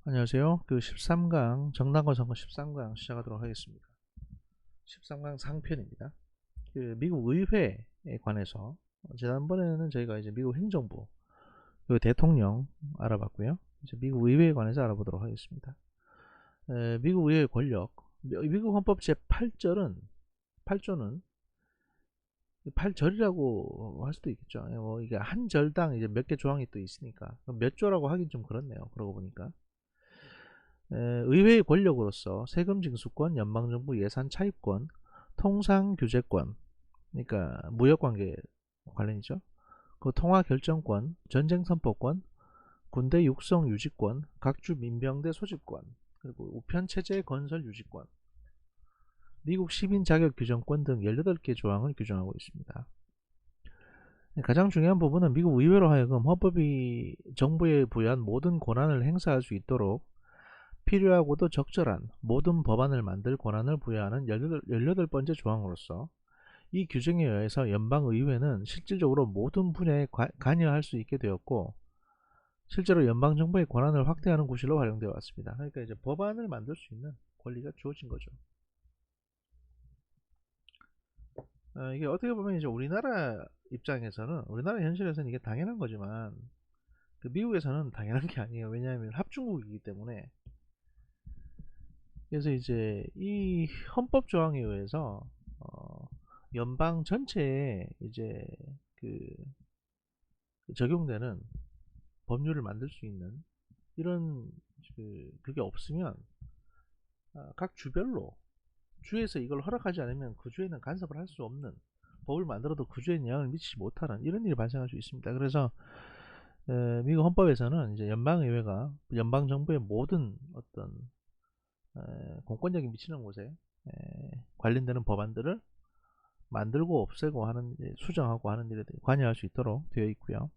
안녕하세요. 그 13강 정당권 선거 13강 시작하도록 하겠습니다. 13강 상편입니다. 그 미국 의회에 관해서 지난번에는 저희가 이제 미국 행정부, 그 대통령 알아봤고요. 이제 미국 의회에 관해서 알아보도록 하겠습니다. 미국 의회의 권력, 미국 헌법 제 8조는 8절이라고 할 수도 있겠죠. 뭐 이게 한 절당 이제 몇 개 조항이 또 있으니까 몇 조라고 하긴 좀 그렇네요. 그러고 보니까. 의회의 권력으로서 세금 징수권, 연방정부 예산 차입권, 통상규제권, 그러니까 무역관계 관련이죠. 그 통화결정권, 전쟁선포권, 군대 육성 유지권, 각주 민병대 소집권, 그리고 우편체제 건설 유지권, 미국 시민 자격 규정권 등 18개 조항을 규정하고 있습니다. 가장 중요한 부분은 미국 의회로 하여금 헌법이 정부에 부여한 모든 권한을 행사할 수 있도록 필요하고도 적절한 모든 법안을 만들 권한을 부여하는 18번째 조항으로서 이 규정에 의해서 연방의회는 실질적으로 모든 분야에 관여할 수 있게 되었고 실제로 연방정부의 권한을 확대하는 구실로 활용되어 왔습니다. 그러니까 이제 법안을 만들 수 있는 권리가 주어진 거죠. 이게 어떻게 보면 이제 우리나라 입장에서는 우리나라 현실에서는 이게 당연한 거지만 그 미국에서는 당연한 게 아니에요. 왜냐하면 합중국이기 때문에. 그래서 이제 이 헌법 조항에 의해서 연방 전체에 이제 그 적용되는 법률을 만들 수 있는 이런 그게 없으면 각 주별로 주에서 이걸 허락하지 않으면 그 주에는 간섭을 할 수 없는 법을 만들어도 그 주에 영향을 미치지 못하는 이런 일이 발생할 수 있습니다. 그래서 미국 헌법에서는 이제 연방의회가 연방 정부의 모든 어떤 공권력이 미치는 곳에 관련되는 법안들을 만들고 없애고 하는 수정하고 하는 일에 관여할 수 있도록 되어 있고요.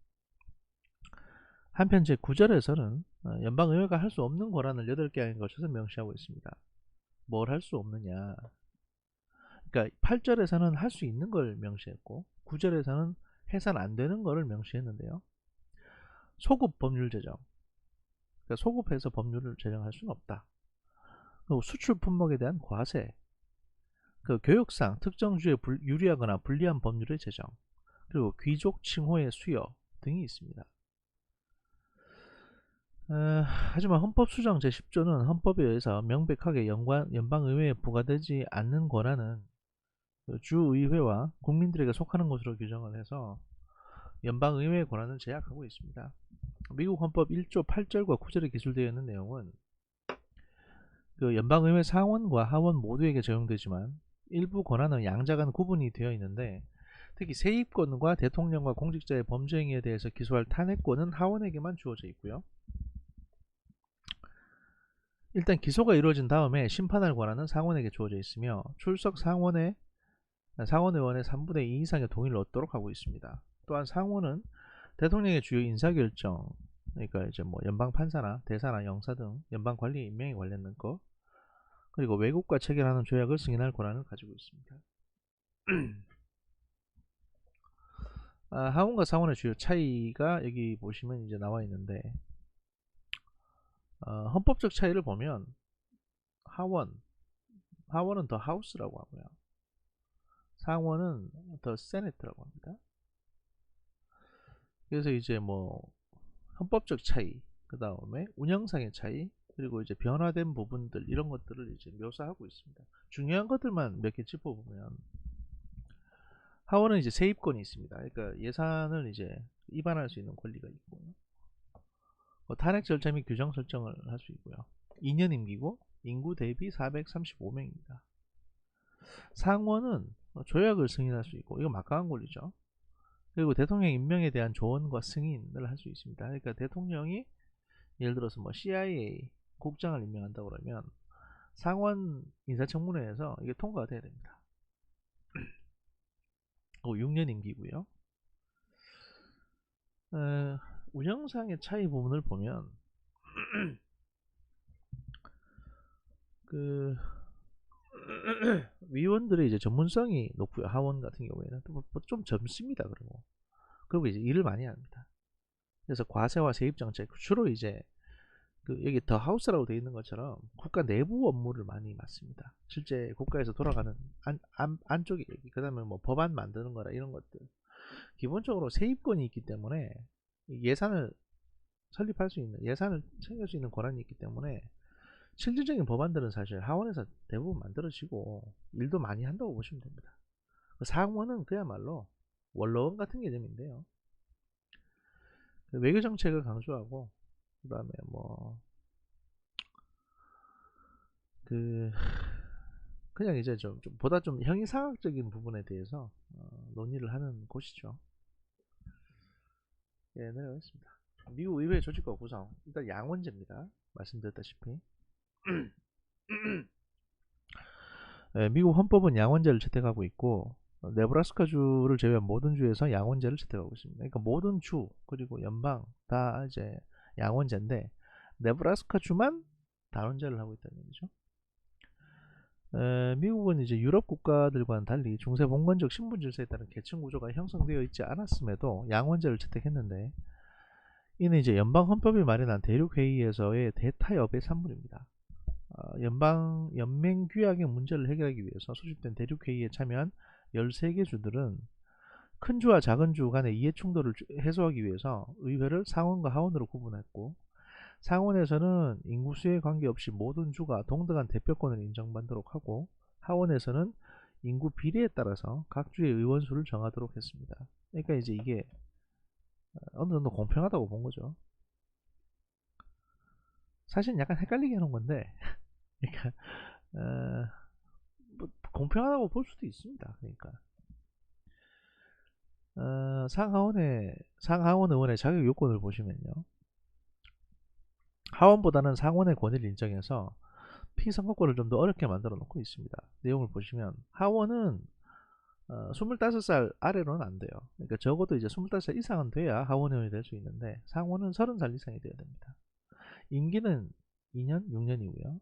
한편 제9절에서는 연방의회가 할 수 없는 권한을 8개에 걸쳐서 명시하고 있습니다. 뭘 할 수 없느냐. 그러니까 8절에서는 할 수 있는 걸 명시했고 9절에서는 해산 안 되는 거를 명시했는데요. 소급 법률 제정. 그러니까 소급해서 법률을 제정할 수는 없다. 그리고 수출 품목에 대한 과세. 그 교육상 특정 주에 유리하거나 불리한 법률의 제정. 그리고 귀족 칭호의 수여 등이 있습니다. 하지만 헌법 수정 제10조는 헌법에 의해서 명백하게 연방의회에 부과되지 않는 권한은 주의회와 국민들에게 속하는 것으로 규정을 해서 연방의회의 권한을 제약하고 있습니다. 미국 헌법 1조 8절과 9절에 기술되어 있는 내용은 그 연방의회 상원과 하원 모두에게 적용되지만 일부 권한은 양자 간 구분이 되어 있는데 특히 세입권과 대통령과 공직자의 범죄 행위에 대해서 기소할 탄핵권은 하원에게만 주어져 있고요. 일단 기소가 이루어진 다음에 심판할 권한은 상원에게 주어져 있으며 출석 상원의원의 3분의 2 이상의 동의를 얻도록 하고 있습니다. 또한 상원은 대통령의 주요 인사결정, 그러니까 이제 뭐 연방 판사나 대사나 영사 등 연방 관리 임명에 관련된 것, 그리고 외국과 체결하는 조약을 승인할 권한을 가지고 있습니다. 하원과 상원의 주요 차이가 여기 보시면 이제 나와 있는데 헌법적 차이를 보면 하원은 더 하우스라고 하고요. 상원은 더 세네트라고 합니다. 그래서 이제 뭐 헌법적 차이, 그 다음에 운영상의 차이, 그리고 이제 변화된 부분들 이런 것들을 이제 묘사하고 있습니다. 중요한 것들만 몇 개 짚어보면 하원은 이제 세입권이 있습니다. 그러니까 예산을 이제 입안할 수 있는 권리가 있고요. 탄핵 절차 및 규정 설정을 할 수 있고요. 2년 임기고 인구 대비 435명입니다. 상원은 조약을 승인할 수 있고 이거 막강한 권리죠. 그리고 대통령 임명에 대한 조언과 승인을 할 수 있습니다. 그러니까 대통령이 예를 들어서 뭐 CIA 국장을 임명한다고 그러면 상원 인사청문회에서 이게 통과가 돼야 됩니다. 6년 임기고요. 운영상의 차이 부분을 보면 그 위원들의 이제 전문성이 높고요. 하원 같은 경우에는 좀 젊습니다. 그리고 이제 일을 많이 합니다. 그래서 과세와 세입 정책 주로 이제 여기 더 하우스라고 되어 있는 것처럼 국가 내부 업무를 많이 맡습니다. 실제 국가에서 돌아가는 안쪽에, 그 다음에 뭐 법안 만드는 거라 이런 것들. 기본적으로 세입권이 있기 때문에 예산을 설립할 수 있는, 예산을 챙길 수 있는 권한이 있기 때문에 실질적인 법안들은 사실 하원에서 대부분 만들어지고 일도 많이 한다고 보시면 됩니다. 상원은 그야말로 원로원 같은 개념인데요. 외교 정책을 강조하고, 그 다음에 뭐 그냥 이제 좀 보다 좀 형이상학적인 부분에 대해서 논의를 하는 곳이죠. 예, 내려가겠습니다. 미국 의회 조직과 구성, 일단 양원제입니다. 말씀드렸다시피 예, 미국 헌법은 양원제를 채택하고 있고, 네브라스카주를 제외한 모든 주에서 양원제를 채택하고 있습니다. 그러니까 모든 주 그리고 연방 다 이제 양원제인데, 네브라스카주만 다원제를 하고 있다는 얘기죠. 미국은 이제 유럽 국가들과는 달리 중세 봉건적 신분 질서에 따른 계층 구조가 형성되어 있지 않았음에도 양원제를 채택했는데, 이는 이제 연방 헌법이 마련한 대륙 회의에서의 대타협의 산물입니다. 연맹 규약의 문제를 해결하기 위해서 소집된 대륙 회의에 참여한 13개 주들은 큰 주와 작은 주 간의 이해 충돌을 해소하기 위해서 의회를 상원과 하원으로 구분했고, 상원에서는 인구수에 관계없이 모든 주가 동등한 대표권을 인정받도록 하고, 하원에서는 인구 비례에 따라서 각 주의 의원 수를 정하도록 했습니다. 그러니까 이제 이게 어느 정도 공평하다고 본 거죠. 사실 약간 헷갈리게 하는 건데, 그러니까 뭐 공평하다고 볼 수도 있습니다. 그러니까 상하원 의원의 자격 요건을 보시면요, 하원보다는 상원의 권위를 인정해서 피선거권을 좀 더 어렵게 만들어 놓고 있습니다. 내용을 보시면 하원은 25살 아래로는 안 돼요. 그러니까 적어도 이제 25살 이상은 돼야 하원 의원이 될 수 있는데, 상원은 30살 이상이 돼야 됩니다. 임기는 2년, 6년이고요.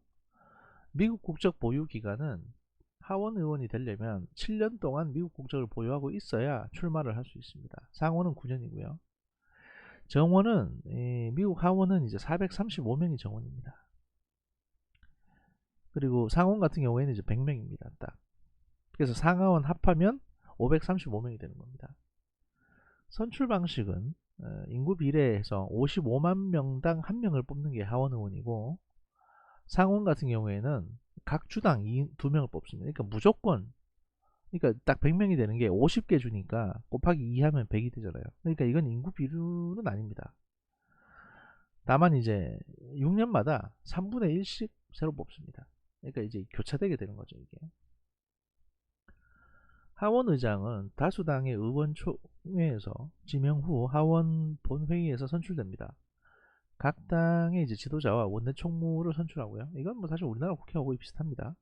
미국 국적 보유 기간은 하원 의원이 되려면 7년 동안 미국 국적을 보유하고 있어야 출마를 할 수 있습니다. 상원은 9년이고요. 정원은 미국 하원은 이제 435명이 정원입니다. 그리고 상원 같은 경우에는 이제 100명입니다. 딱. 그래서 상하원 합하면 535명이 되는 겁니다. 선출 방식은 인구 비례에서 55만 명당 1명을 뽑는 게 하원 의원이고, 상원 같은 경우에는 각 주당 2명을 뽑습니다. 그러니까 무조건, 그러니까 딱 100명이 되는 게 50개 주니까 곱하기 2 하면 100이 되잖아요. 그러니까 이건 인구 비율은 아닙니다. 다만 이제 6년마다 3분의 1씩 새로 뽑습니다. 그러니까 이제 교차되게 되는 거죠, 이게. 하원 의장은 다수당의 의원총회에서 지명 후 하원 본회의에서 선출됩니다. 각 당의 이제 지도자와 원내 총무를 선출하고요. 이건 뭐 사실 우리나라 국회하고 거의 비슷합니다.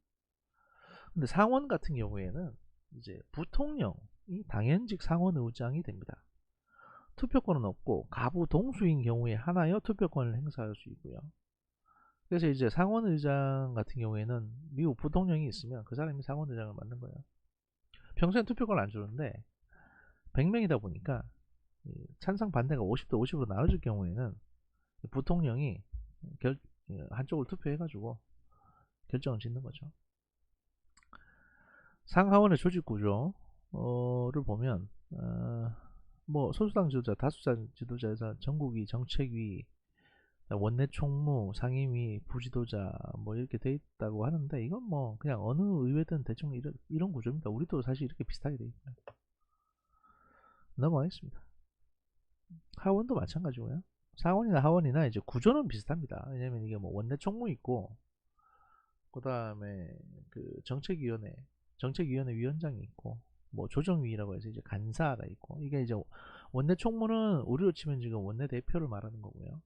근데 상원 같은 경우에는 이제 부통령이 당연직 상원 의장이 됩니다. 투표권은 없고 가부 동수인 경우에 하나여 투표권을 행사할 수 있고요. 그래서 이제 상원 의장 같은 경우에는 미국 부통령이 있으면 그 사람이 상원 의장을 맡는 거예요. 평소엔 투표권을 안 주는데 100명이다 보니까 찬성 반대가 50대 50으로 나눠질 경우에는 부통령이 한쪽을 투표해가지고 결정을 짓는 거죠. 상하원의 조직 구조를 보면 뭐 소수당 지도자, 다수당 지도자에서 전국위, 정책위, 원내 총무, 상임위, 부지도자 뭐 이렇게 돼 있다고 하는데, 이건 뭐 그냥 어느 의회든 대충 이런 구조입니다. 우리도 사실 이렇게 비슷하게 돼 있습니다. 넘어가겠습니다. 하원도 마찬가지고요. 상원이나 하원이나 이제 구조는 비슷합니다. 왜냐면 이게 뭐 원내 총무 있고, 그 다음에 그 정책위원회 위원장이 있고, 뭐 조정위라고 해서 이제 간사가 있고, 이게 이제 원내 총무는 우리로 치면 지금 원내 대표를 말하는 거고요.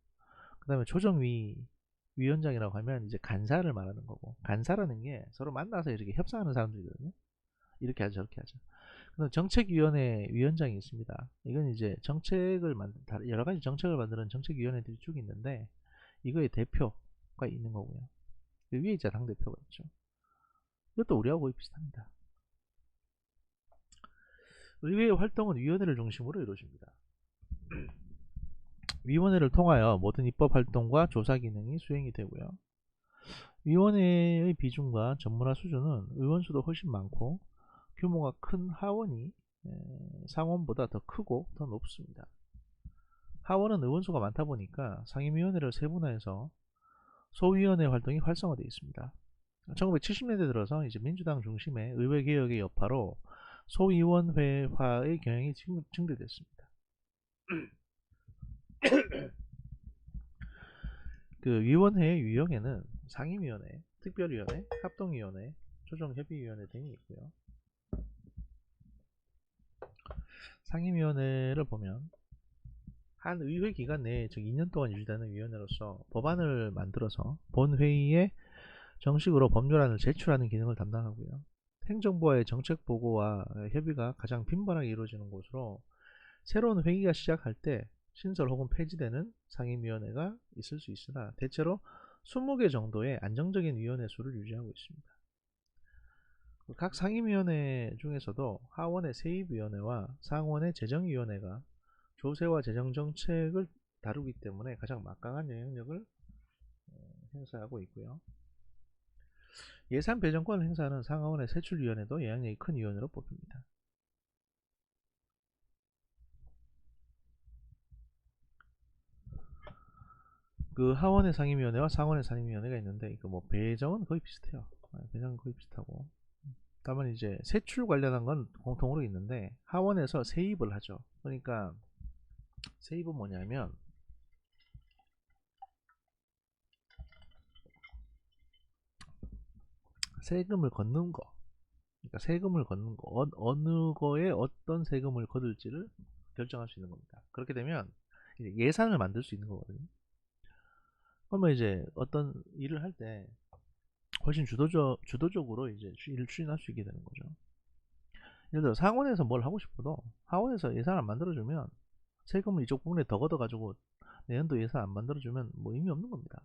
그 다음에 조정위 위원장이라고 하면 이제 간사를 말하는 거고, 간사라는 게 서로 만나서 이렇게 협상하는 사람들이거든요. 이렇게 하죠, 저렇게 하죠. 그다음 정책위원회 위원장이 있습니다. 이건 이제 여러 가지 정책을 만드는 정책위원회들이 쭉 있는데, 이거의 대표가 있는 거고요. 그 위에 이제 당대표가 있죠. 이것도 우리하고 거의 비슷합니다. 의회의 활동은 위원회를 중심으로 이루어집니다. 위원회를 통하여 모든 입법 활동과 조사 기능이 수행이 되고요. 위원회의 비중과 전문화 수준은 의원 수도 훨씬 많고 규모가 큰 하원이 상원보다 더 크고 더 높습니다. 하원은 의원 수가 많다 보니까 상임위원회를 세분화해서 소위원회 활동이 활성화되어 있습니다. 1970년대 들어서 이제 민주당 중심의 의회 개혁의 여파로 소위원회화의 경향이 증대됐습니다. 그 위원회의 유형에는 상임위원회, 특별위원회, 합동위원회, 조정협의위원회 등이 있고요. 상임위원회를 보면 한 의회 기간 내에 즉 2년 동안 유지되는 위원회로서 법안을 만들어서 본회의에 정식으로 법률안을 제출하는 기능을 담당하고요. 행정부와의 정책 보고와 협의가 가장 빈번하게 이루어지는 곳으로 새로운 회의가 시작할 때 신설 혹은 폐지되는 상임위원회가 있을 수 있으나 대체로 20개 정도의 안정적인 위원회 수를 유지하고 있습니다. 각 상임위원회 중에서도 하원의 세입위원회와 상원의 재정위원회가 조세와 재정정책을 다루기 때문에 가장 막강한 영향력을 행사하고 있고요. 예산 배정권을 행사하는 상하원의 세출위원회도 영향력이 큰 위원회로 뽑힙니다. 그 하원의 상임위원회와 상원의 상임위원회가 있는데 이거 뭐 배정은 거의 비슷해요. 배정은 거의 비슷하고 다만 이제 세출 관련한 건 공통으로 있는데 하원에서 세입을 하죠. 그러니까 세입은 뭐냐면 세금을 걷는 거, 그러니까 세금을 걷는 거, 어느 거에 어떤 세금을 거둘지를 결정할 수 있는 겁니다. 그렇게 되면 이제 예산을 만들 수 있는 거거든요. 그러면 이제 어떤 일을 할 때 훨씬 주도적으로 이제 일을 추진할 수 있게 되는 거죠. 예를 들어 상원에서 뭘 하고 싶어도 하원에서 예산을 안 만들어주면 세금을 이쪽 부분에 더 걷어가지고 내년도 예산 안 만들어주면 뭐 의미 없는 겁니다.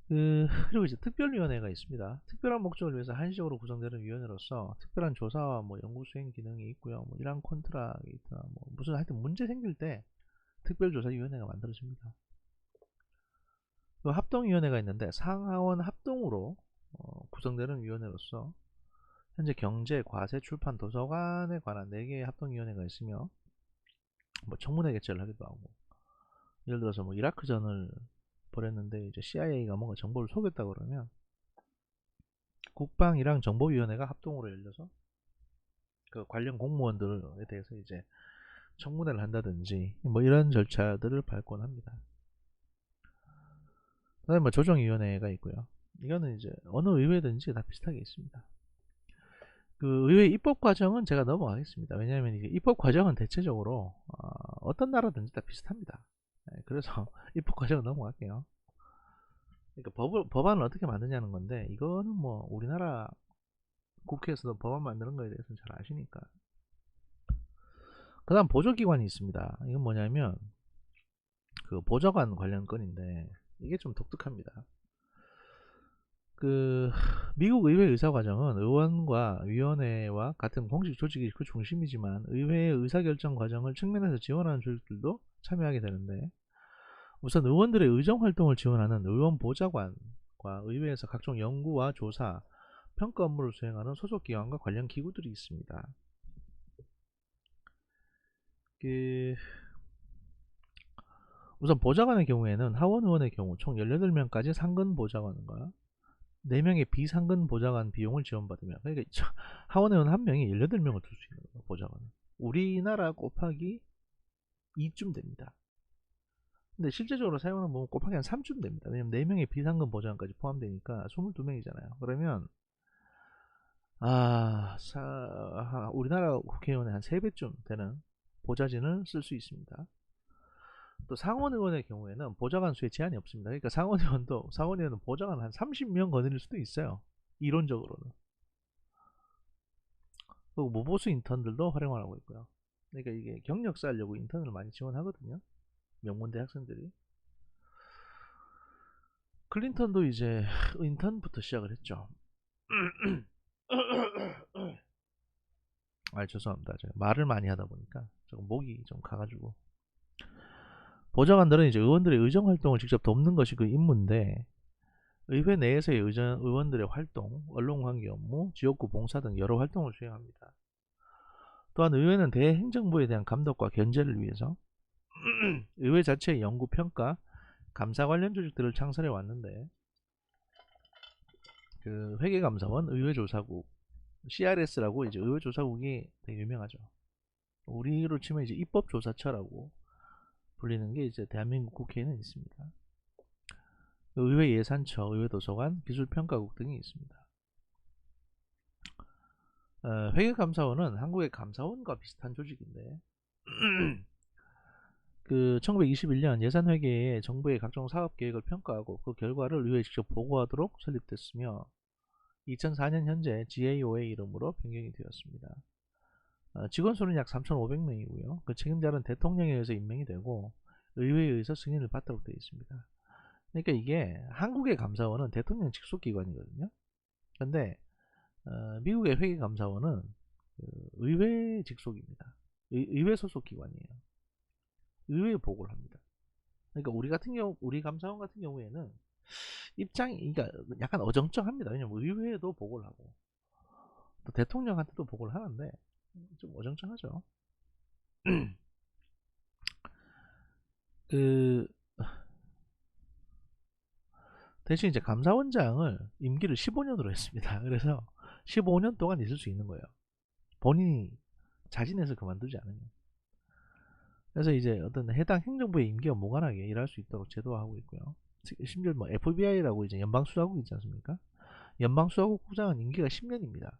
그리고 이제 특별위원회가 있습니다. 특별한 목적을 위해서 한시적으로 구성되는 위원회로서 특별한 조사와 뭐 연구 수행 기능이 있고요. 뭐 이란 콘트라기나 뭐 무슨 하여튼 문제 생길 때 특별조사위원회가 만들어집니다. 또 합동위원회가 있는데 상하원 합동으로 구성되는 위원회로서 현재 경제, 과세, 출판, 도서관에 관한 4개의 합동위원회가 있으며 뭐 청문회 개최를 하기도 하고 예를 들어서 뭐 이라크전을 벌였는데 이제 CIA가 뭔가 정보를 속였다 그러면 국방이랑 정보위원회가 합동으로 열려서 그 관련 공무원들에 대해서 이제 청문회를 한다든지 뭐 이런 절차들을 발권합니다. 그다음에 뭐 조정위원회가 있고요. 이거는 이제 어느 의회든지 다 비슷하게 있습니다. 그 의회 입법 과정은 제가 넘어가겠습니다. 왜냐하면 이게 입법 과정은 대체적으로 어떤 나라든지 다 비슷합니다. 그래서 입법 과정은 넘어갈게요. 그러니까 법안을 어떻게 만드냐는 건데 이거는 뭐 우리나라 국회에서도 법안 만드는 거에 대해서는 잘 아시니까. 그 다음 보조기관이 있습니다. 이건 뭐냐면 그 보좌관 관련 건인데 이게 좀 독특합니다. 그 미국 의회 의사 과정은 의원과 위원회와 같은 공식 조직이 그 중심이지만 의회의 의사결정 과정을 측면에서 지원하는 조직들도 참여하게 되는데 우선 의원들의 의정 활동을 지원하는 의원 보좌관과 의회에서 각종 연구와 조사, 평가 업무를 수행하는 소속기관과 관련 기구들이 있습니다. 우선 보좌관의 경우에는 하원 의원의 경우 총 18명까지 상근 보좌관과 4명의 비상근 보좌관 비용을 지원받으며 그러니까 하원 의원 1명이 18명을 둘 수 있는 거예요. 보좌관은 우리나라 곱하기 2쯤 됩니다. 근데 실제적으로 사용하는 부분 곱하기 한 3쯤 됩니다. 왜냐면 4명의 비상근 보좌관까지 포함되니까 22명이잖아요. 그러면 우리나라 국회의원의 한 3배쯤 되는 보좌진을 쓸 수 있습니다. 또 상원의원의 경우에는 보좌관 수에 제한이 없습니다. 그러니까 상원의원은 보좌관 한 30명 거느릴 수도 있어요. 이론적으로는. 그리고 무보수 인턴들도 활용을 하고 있고요. 그러니까 이게 경력 쌓으려고 인턴을 많이 지원하거든요. 명문대 학생들이. 클린턴도 이제 인턴부터 시작을 했죠. 죄송합니다. 제가 말을 많이 하다 보니까 조금 목이 좀 가가지고. 보좌관들은 이제 의원들의 의정 활동을 직접 돕는 것이 그 임무인데, 의회 내에서의 의원들의 활동, 언론관계 업무, 지역구 봉사 등 여러 활동을 수행합니다. 또한 의회는 대행정부에 대한 감독과 견제를 위해서 의회 자체의 연구, 평가, 감사 관련 조직들을 창설해 왔는데, 그 회계감사원, 의회조사국, CRS라고 이제 의회조사국이 되게 유명하죠. 우리로 치면 이제 입법조사처라고 불리는 게 이제 대한민국 국회에는 있습니다. 의회 예산처, 의회 도서관, 기술평가국 등이 있습니다. 회계감사원은 한국의 감사원과 비슷한 조직인데 그 1921년 예산회계에 정부의 각종 사업계획을 평가하고 그 결과를 의회에 직접 보고하도록 설립됐으며 2004년 현재 GAO의 이름으로 변경이 되었습니다. 직원 수는 약 3,500명이고요. 그 책임자는 대통령에 의해서 임명이 되고 의회에 의해서 승인을 받도록 되어 있습니다. 그러니까 이게 한국의 감사원은 대통령 직속 기관이거든요. 근데 미국의 회계감사원은 의회 직속입니다. 의회 소속 기관이에요. 의회에 보고를 합니다. 그러니까 우리 감사원 같은 경우에는 입장이 그러니까 약간 어정쩡합니다. 왜냐면 의회에도 보고를 하고 또 대통령한테도 보고를 하는데 좀 어정쩡하죠. 그 대신 이제 감사원장을 임기를 15년으로 했습니다. 그래서 15년 동안 있을 수 있는 거예요. 본인이 자진해서 그만두지 않으면. 그래서 이제 어떤 해당 행정부의 임기와 무관하게 일할 수 있도록 제도화하고 있고요. 심지어 뭐 FBI라고 이제 연방수사국 있지 않습니까? 연방수사국 국장은 임기가 10년입니다.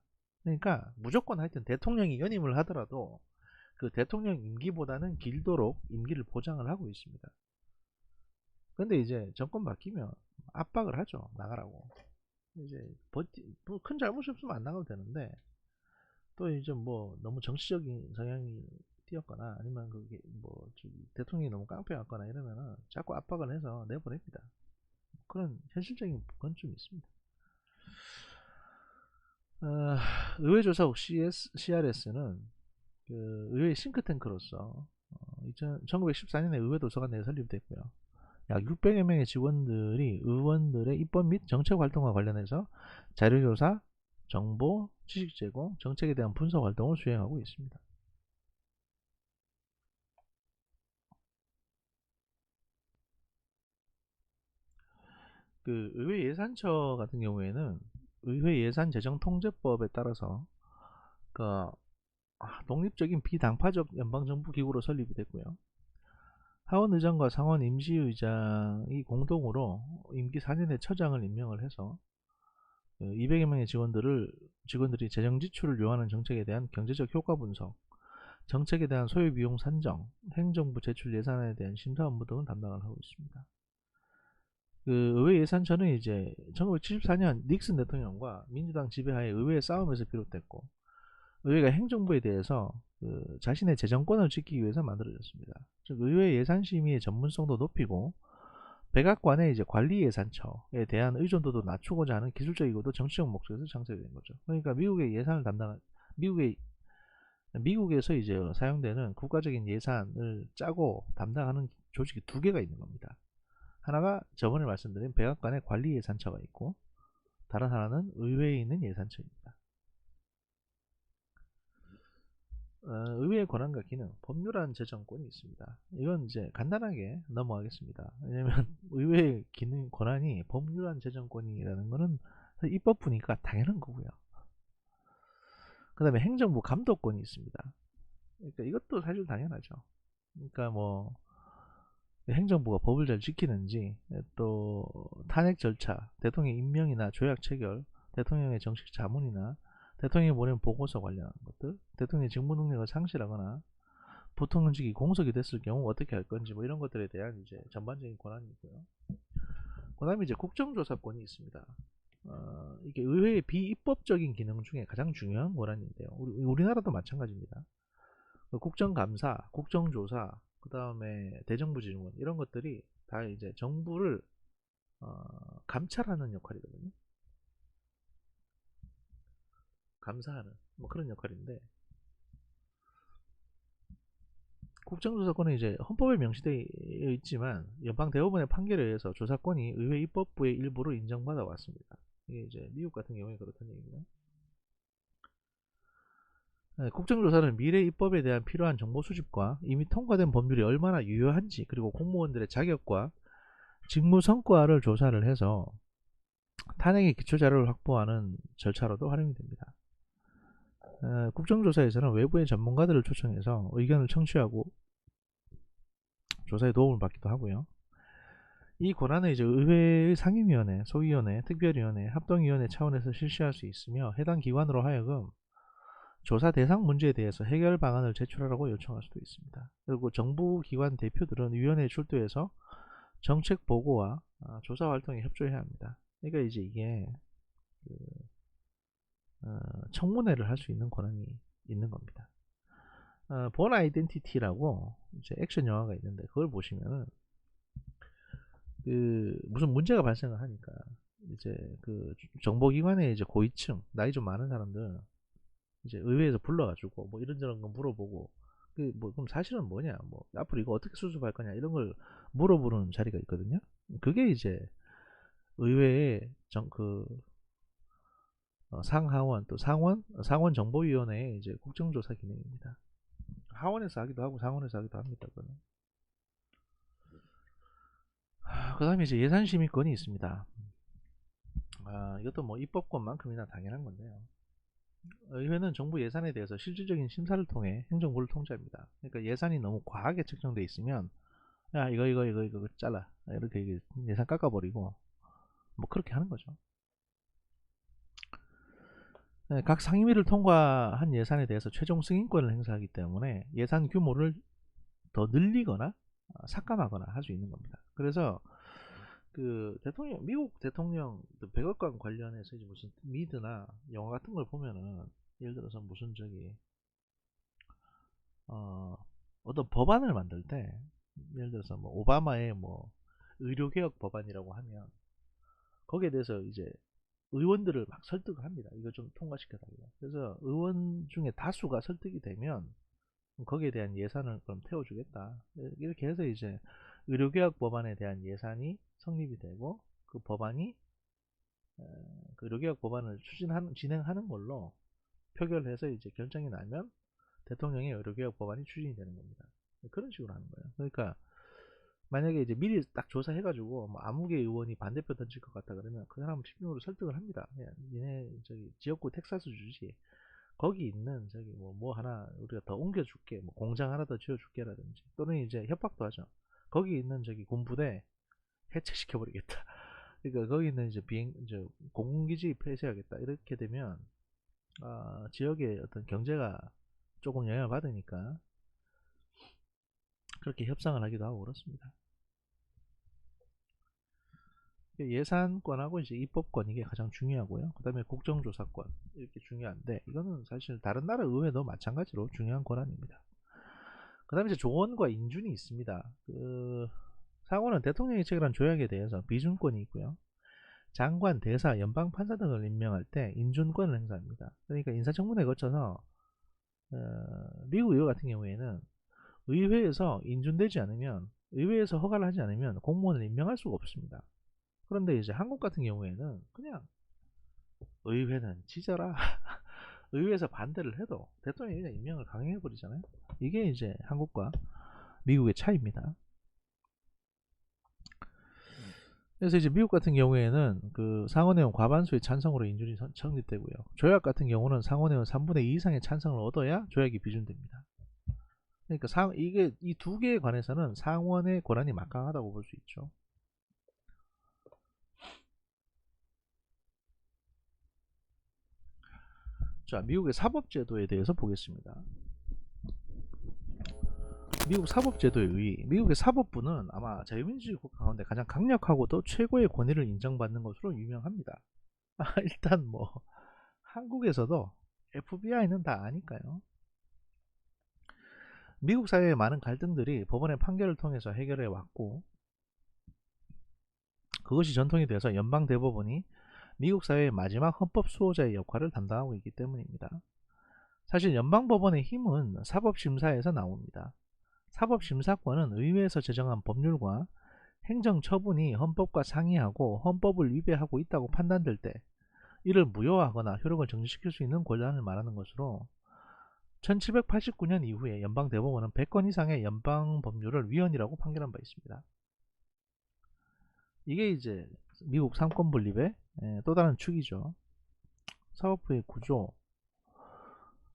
그러니까 무조건 하여튼 대통령이 연임을 하더라도 그 대통령 임기보다는 길도록 임기를 보장을 하고 있습니다. 근데 이제 정권 바뀌면 압박을 하죠. 나가라고. 이제 뭐 큰 잘못이 없으면 안 나가도 되는데 또 이제 뭐 너무 정치적인 성향이 띄었거나 아니면 그게 뭐 대통령이 너무 깡패였거나 이러면은 자꾸 압박을 해서 내보냅니다. 그런 현실적인 건 좀 있습니다. 의회조사국 CRS는 그 의회 싱크탱크로서 1914년에 의회 도서관 내에 설립됐고요. 약 600여 명의 직원들이 의원들의 입법 및 정책 활동과 관련해서 자료조사, 정보, 지식 제공, 정책에 대한 분석 활동을 수행하고 있습니다. 그 의회 예산처 같은 경우에는 의회 예산 재정 통제법에 따라서 그 독립적인 비당파적 연방정부 기구로 설립이 됐고요. 하원 의장과 상원 임시의장이 공동으로 임기 4년의 처장을 임명을 해서 200여 명의 직원들이 재정 지출을 요하는 정책에 대한 경제적 효과 분석, 정책에 대한 소요 비용 산정, 행정부 제출 예산에 대한 심사 업무 등을 담당을 하고 있습니다. 그 의회 예산처는 이제 1974년 닉슨 대통령과 민주당 지배하에 의회의 싸움에서 비롯됐고 의회가 행정부에 대해서 그 자신의 재정권을 지키기 위해서 만들어졌습니다. 즉 의회 예산심의의 전문성도 높이고 백악관의 이제 관리예산처에 대한 의존도도 낮추고자 하는 기술적이고도 정치적 목적에서 창설된 거죠. 그러니까 미국의 예산을 담당한 미국에서 이제 사용되는 국가적인 예산을 짜고 담당하는 조직이 두 개가 있는 겁니다. 하나가 저번에 말씀드린 백악관의 관리예산처가 있고 다른 하나는 의회에 있는 예산처입니다. 의회의 권한과 기능, 법률안 제정권이 있습니다. 이건 이제 간단하게 넘어가겠습니다. 왜냐면 의회의 기능, 권한이 법률안 제정권이라는 거는 입법부니까 당연한 거고요. 그 다음에 행정부 감독권이 있습니다. 그러니까 이것도 사실 당연하죠. 그러니까 뭐 행정부가 법을 잘 지키는지, 또 탄핵 절차, 대통령 임명이나 조약 체결, 대통령의 정식 자문이나 대통령이 보낸 보고서 관련한 것들, 대통령의 직무 능력을 상실하거나 부통령직이 공석이 됐을 경우 어떻게 할 건지 뭐 이런 것들에 대한 이제 전반적인 권한이 있고요. 그 다음에 이제 국정조사권이 있습니다. 이게 의회의 비입법적인 기능 중에 가장 중요한 권한인데요. 우리나라도 마찬가지입니다. 국정감사, 국정조사, 그 다음에 대정부 질문 이런 것들이 다 이제 정부를 감찰하는 역할이거든요. 감사하는 뭐 그런 역할인데 국정조사권은 이제 헌법에 명시되어 있지만 연방대법원의 판결에 의해서 조사권이 의회 입법부의 일부로 인정받아 왔습니다. 이게 이제 미국 같은 경우에 그렇다는 얘기입니다. 국정조사는 미래 입법에 대한 필요한 정보 수집과 이미 통과된 법률이 얼마나 유효한지, 그리고 공무원들의 자격과 직무 성과를 조사를 해서 탄핵의 기초자료를 확보하는 절차로도 활용이 됩니다. 국정조사에서는 외부의 전문가들을 초청해서 의견을 청취하고 조사에 도움을 받기도 하고요. 이 권한은 이제 의회의 상임위원회, 소위원회, 특별위원회, 합동위원회 차원에서 실시할 수 있으며, 해당 기관으로 하여금 조사 대상 문제에 대해서 해결 방안을 제출하라고 요청할 수도 있습니다. 그리고 정부 기관 대표들은 위원회에 출두해서 정책 보고와 조사 활동에 협조해야 합니다. 그러니까 이제 이게 청문회를 할 수 있는 권한이 있는 겁니다. 본 아이덴티티라고 이제 액션 영화가 있는데, 그걸 보시면은 무슨 문제가 발생을 하니까 이제 정보기관의 이제 고위층, 나이 좀 많은 사람들 이제 의회에서 불러가지고 뭐 이런저런 거 물어보고, 그럼 사실은 뭐냐, 뭐 앞으로 이거 어떻게 수습할 거냐, 이런 걸 물어보는 자리가 있거든요. 그게 이제 의회의 상하원 또 상원 정보위원회의 이제 국정조사 기능입니다. 하원에서 하기도 하고 상원에서 하기도 합니다. 그 다음에 이제 예산심의권이 있습니다. 이것도 뭐 입법권만큼이나 당연한 건데요. 의회는 정부 예산에 대해서 실질적인 심사를 통해 행정부를 통제합니다. 그러니까 예산이 너무 과하게 책정돼 있으면, 야 이거 잘라, 이렇게 예산 깎아버리고 뭐 그렇게 하는 거죠. 각 상임위를 통과한 예산에 대해서 최종 승인권을 행사하기 때문에 예산 규모를 더 늘리거나 삭감하거나 할 수 있는 겁니다. 그래서 미국 대통령 백악관 관련해서 이제 무슨 미드나 영화 같은 걸 보면은, 예를 들어서 무슨 어떤 법안을 만들 때, 예를 들어서 뭐 오바마의 뭐 의료개혁 법안이라고 하면 거기에 대해서 이제 의원들을 막 설득을 합니다. 이거 좀 통과시켜달라. 그래서 의원 중에 다수가 설득이 되면 거기에 대한 예산을 그럼 태워주겠다. 이렇게 해서 이제 의료개혁 법안에 대한 예산이 성립이 되고, 그 법안이 그 의료개혁 법안을 진행하는 걸로 표결해서 이제 결정이 나면 대통령의 의료개혁 법안이 추진이 되는 겁니다. 그런 식으로 하는 거예요. 그러니까 만약에 이제 미리 딱 조사해가지고 뭐 아무개 의원이 반대표 던질 것 같다 그러면 그 사람을 집중으로 설득을 합니다. 야, 니네 지역구 텍사스 주지, 거기 있는 뭐 하나 우리가 더 옮겨줄게, 뭐 공장 하나 더 지어줄게라든지, 또는 이제 협박도 하죠. 거기 있는 군부대 해체시켜버리겠다. 그러니까 거기 있는 이제 공군기지 폐쇄하겠다. 이렇게 되면 지역의 어떤 경제가 조금 영향을 받으니까 그렇게 협상을 하기도 하고 그렇습니다. 예산권하고 이제 입법권, 이게 가장 중요하고요. 그 다음에 국정조사권, 이렇게 중요한데, 이거는 사실 다른 나라 의회도 마찬가지로 중요한 권한입니다. 그 다음에 이제 조언과 인준이 있습니다. 상원은 대통령이 체결한 조약에 대해서 비준권이 있고요. 장관, 대사, 연방판사 등을 임명할 때 인준권을 행사합니다. 그러니까 인사청문회에 거쳐서 미국 의회 같은 경우에는 의회에서 인준되지 않으면, 의회에서 허가를 하지 않으면 공무원을 임명할 수가 없습니다. 그런데 이제 한국 같은 경우에는 그냥 의회는 찢어라. 의회에서 반대를 해도 대통령이 그냥 임명을 강행해버리잖아요. 이게 이제 한국과 미국의 차이입니다. 그래서 이제 미국 같은 경우에는 상원의원 과반수의 찬성으로 인준이 성립되고요. 조약 같은 경우는 상원의원 3분의 2 이상의 찬성을 얻어야 조약이 비준됩니다. 그러니까 이게 이 두 개에 관해서는 상원의 권한이 막강하다고 볼 수 있죠. 자, 미국의 사법제도에 대해서 보겠습니다. 미국 사법제도의 의의. 미국의 사법부는 아마 자유민주주의 국가 가운데 가장 강력하고도 최고의 권위를 인정받는 것으로 유명합니다. 일단 뭐 한국에서도 FBI는 다 아니까요. 미국 사회의 많은 갈등들이 법원의 판결을 통해서 해결해 왔고, 그것이 전통이 되어서 연방대법원이 미국 사회의 마지막 헌법 수호자의 역할을 담당하고 있기 때문입니다. 사실 연방법원의 힘은 사법심사에서 나옵니다. 사법심사권은 의회에서 제정한 법률과 행정처분이 헌법과 상이하고 헌법을 위배하고 있다고 판단될 때 이를 무효화하거나 효력을 정지시킬 수 있는 권한을 말하는 것으로 1789년 이후에 연방대법원은 100건 이상의 연방법률을 위헌이라고 판결한 바 있습니다. 이게 이제 미국 삼권분립의 또 다른 축이죠. 사법부의 구조.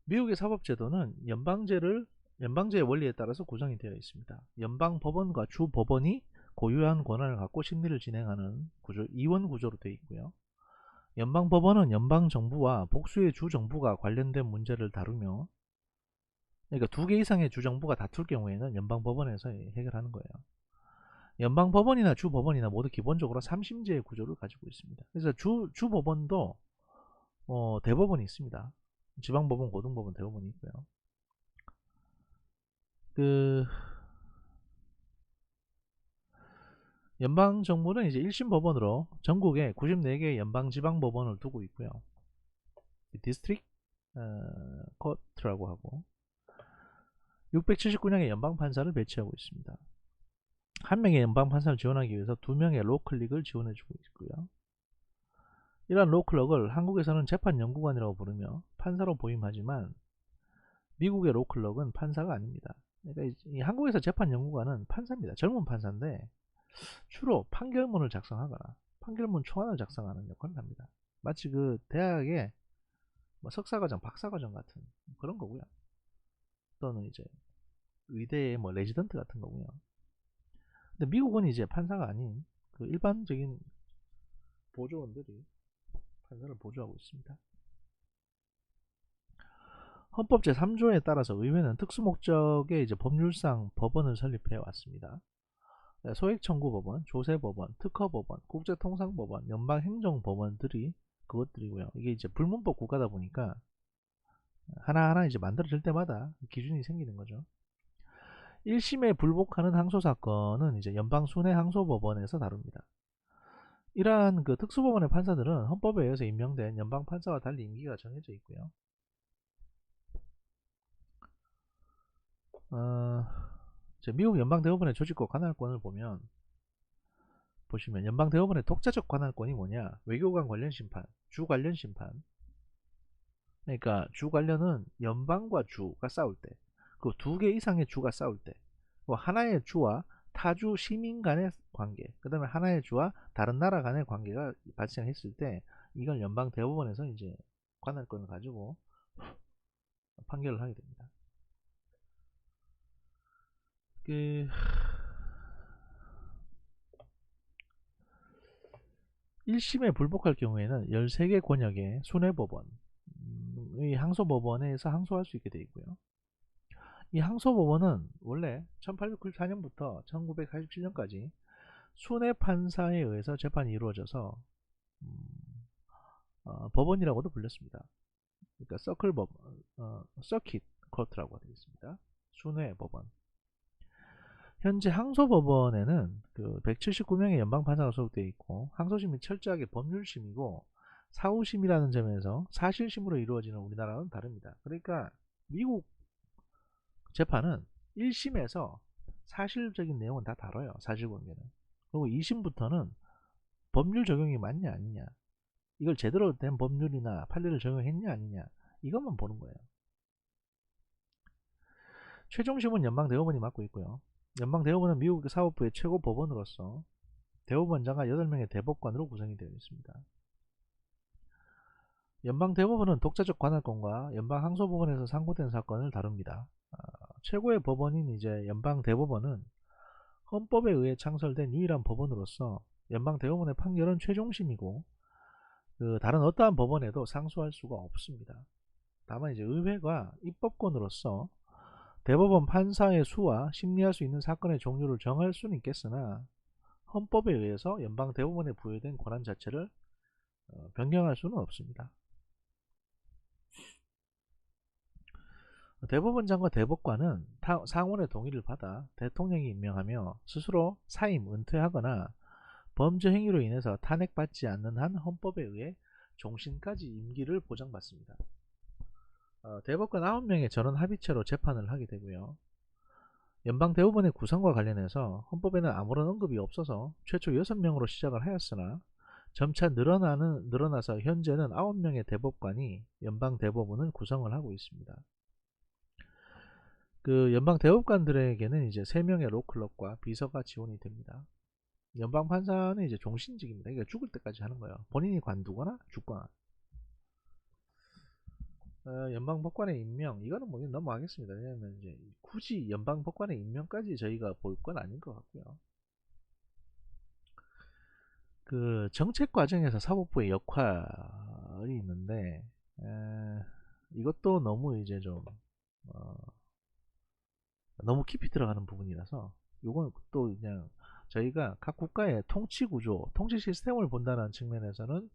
미국의 사법제도는 연방제의 원리에 따라서 구성이 되어 있습니다. 연방법원과 주법원이 고유한 권한을 갖고 심리를 진행하는 구조, 이원 구조로 되어 있고요. 연방법원은 연방정부와 복수의 주정부가 관련된 문제를 다루며, 그러니까 2개 이상의 주정부가 다툴 경우에는 연방법원에서 해결하는 거예요. 연방법원이나 주법원이나 모두 기본적으로 3심제의 구조를 가지고 있습니다. 그래서 주법원도 대법원이 있습니다. 지방법원, 고등법원, 대법원이 있고요. 연방정부는 이제 1심 법원으로 전국에 94개의 연방지방법원을 두고 있고요. 디스트릭 코트라고 하고 679명의 연방판사를 배치하고 있습니다. 한 명의 연방판사를 지원하기 위해서 2명의 로클릭을 지원해주고 있고요. 이러한 로클럭을 한국에서는 재판연구관이라고 부르며 판사로 보임하지만 미국의 로클럭은 판사가 아닙니다. 그러니까 이 한국에서 재판연구관은 판사입니다. 젊은 판사인데 주로 판결문을 작성하거나 판결문 초안을 작성하는 역할을 합니다. 마치 그 대학의 뭐 석사과정, 박사과정 같은 그런 거고요. 또는 이제 의대의 뭐 레지던트 같은 거고요. 근데 미국은 이제 판사가 아닌 그 일반적인 보조원들이 판사를 보조하고 있습니다. 헌법 제3조에 따라서 의회는 특수목적의 이제 법률상 법원을 설립해 왔습니다. 소액청구법원, 조세법원, 특허법원, 국제통상법원, 연방행정법원들이 그것들이고요. 이게 이제 불문법 국가다 보니까 하나하나 이제 만들어질 때마다 기준이 생기는 거죠. 1심에 불복하는 항소사건은 이제 연방순회항소법원에서 다룹니다. 이러한 그 특수법원의 판사들은 헌법에 의해서 임명된 연방판사와 달리 임기가 정해져 있고요. 미국 연방대법원의 조직과 관할권을 보시면 연방대법원의 독자적 관할권이 뭐냐? 외교관 관련 심판, 주 관련 심판. 그러니까 주 관련은 연방과 주가 싸울 때, 그 2개 이상의 주가 싸울 때, 하나의 주와 타주 시민 간의 관계, 그 다음에 하나의 주와 다른 나라 간의 관계가 발생했을 때 이걸 연방대법원에서 이제 관할권을 가지고 판결을 하게 됩니다. 1심에 불복할 경우에는 13개 권역의 순회법원, 이 항소법원에서 항소할 수 있게 되어 있고요. 이 항소법원은 원래 1894년부터 1947년까지 순회판사에 의해서 재판이 이루어져서 법원이라고도 불렸습니다. 그러니까 서킷 코트라고 되겠습니다. 순회법원. 현재 항소법원에는 그 179명의 연방판사가 소속되어 있고 항소심이 철저하게 법률심이고 사후심이라는 점에서 사실심으로 이루어지는 우리나라는 다릅니다. 그러니까 미국 재판은 1심에서 사실적인 내용은 다 다뤄요. 사실관계는. 그리고 2심부터는 법률 적용이 맞냐 아니냐, 이걸 제대로 된 법률이나 판례를 적용했냐 아니냐, 이것만 보는 거예요. 최종심은 연방대법원이 맡고 있고요. 연방대법원은 미국 사법부의 최고 법원으로서 대법원장과 8명의 대법관으로 구성이 되어 있습니다. 연방대법원은 독자적 관할권과 연방항소법원에서 상고된 사건을 다룹니다. 최고의 법원인 이제 연방대법원은 헌법에 의해 창설된 유일한 법원으로서 연방대법원의 판결은 최종심이고 다른 어떠한 법원에도 상소할 수가 없습니다. 다만 이제 의회가 입법권으로서 대법원 판사의 수와 심리할 수 있는 사건의 종류를 정할 수는 있겠으나 헌법에 의해서 연방대법원에 부여된 권한 자체를 변경할 수는 없습니다. 대법원장과 대법관은 상원의 동의를 받아 대통령이 임명하며 스스로 사임, 은퇴하거나 범죄 행위로 인해서 탄핵받지 않는 한 헌법에 의해 종신까지 임기를 보장받습니다. 대법관 9명의 전원 합의체로 재판을 하게 되고요. 연방대법원의 구성과 관련해서 헌법에는 아무런 언급이 없어서 최초 6명으로 시작을 하였으나 점차 늘어나서 현재는 9명의 대법관이 연방대법원을 구성을 하고 있습니다. 그 연방대법관들에게는 이제 3명의 로클럽과 비서가 지원이 됩니다. 연방판사는 이제 종신직입니다. 그러니까 죽을 때까지 하는 거예요. 본인이 관두거나 죽거나. 연방법관의 임명, 이거는 뭐 넘어가겠습니다. 왜냐면 이제 굳이 연방법관의 임명까지 저희가 볼 건 아닌 것 같고요. 그 정책 과정에서 사법부의 역할이 있는데 이것도 너무 이제 좀 너무 깊이 들어가는 부분이라서 이건 또 그냥 저희가 각 국가의 통치 구조, 통치 시스템을 본다는 측면에서는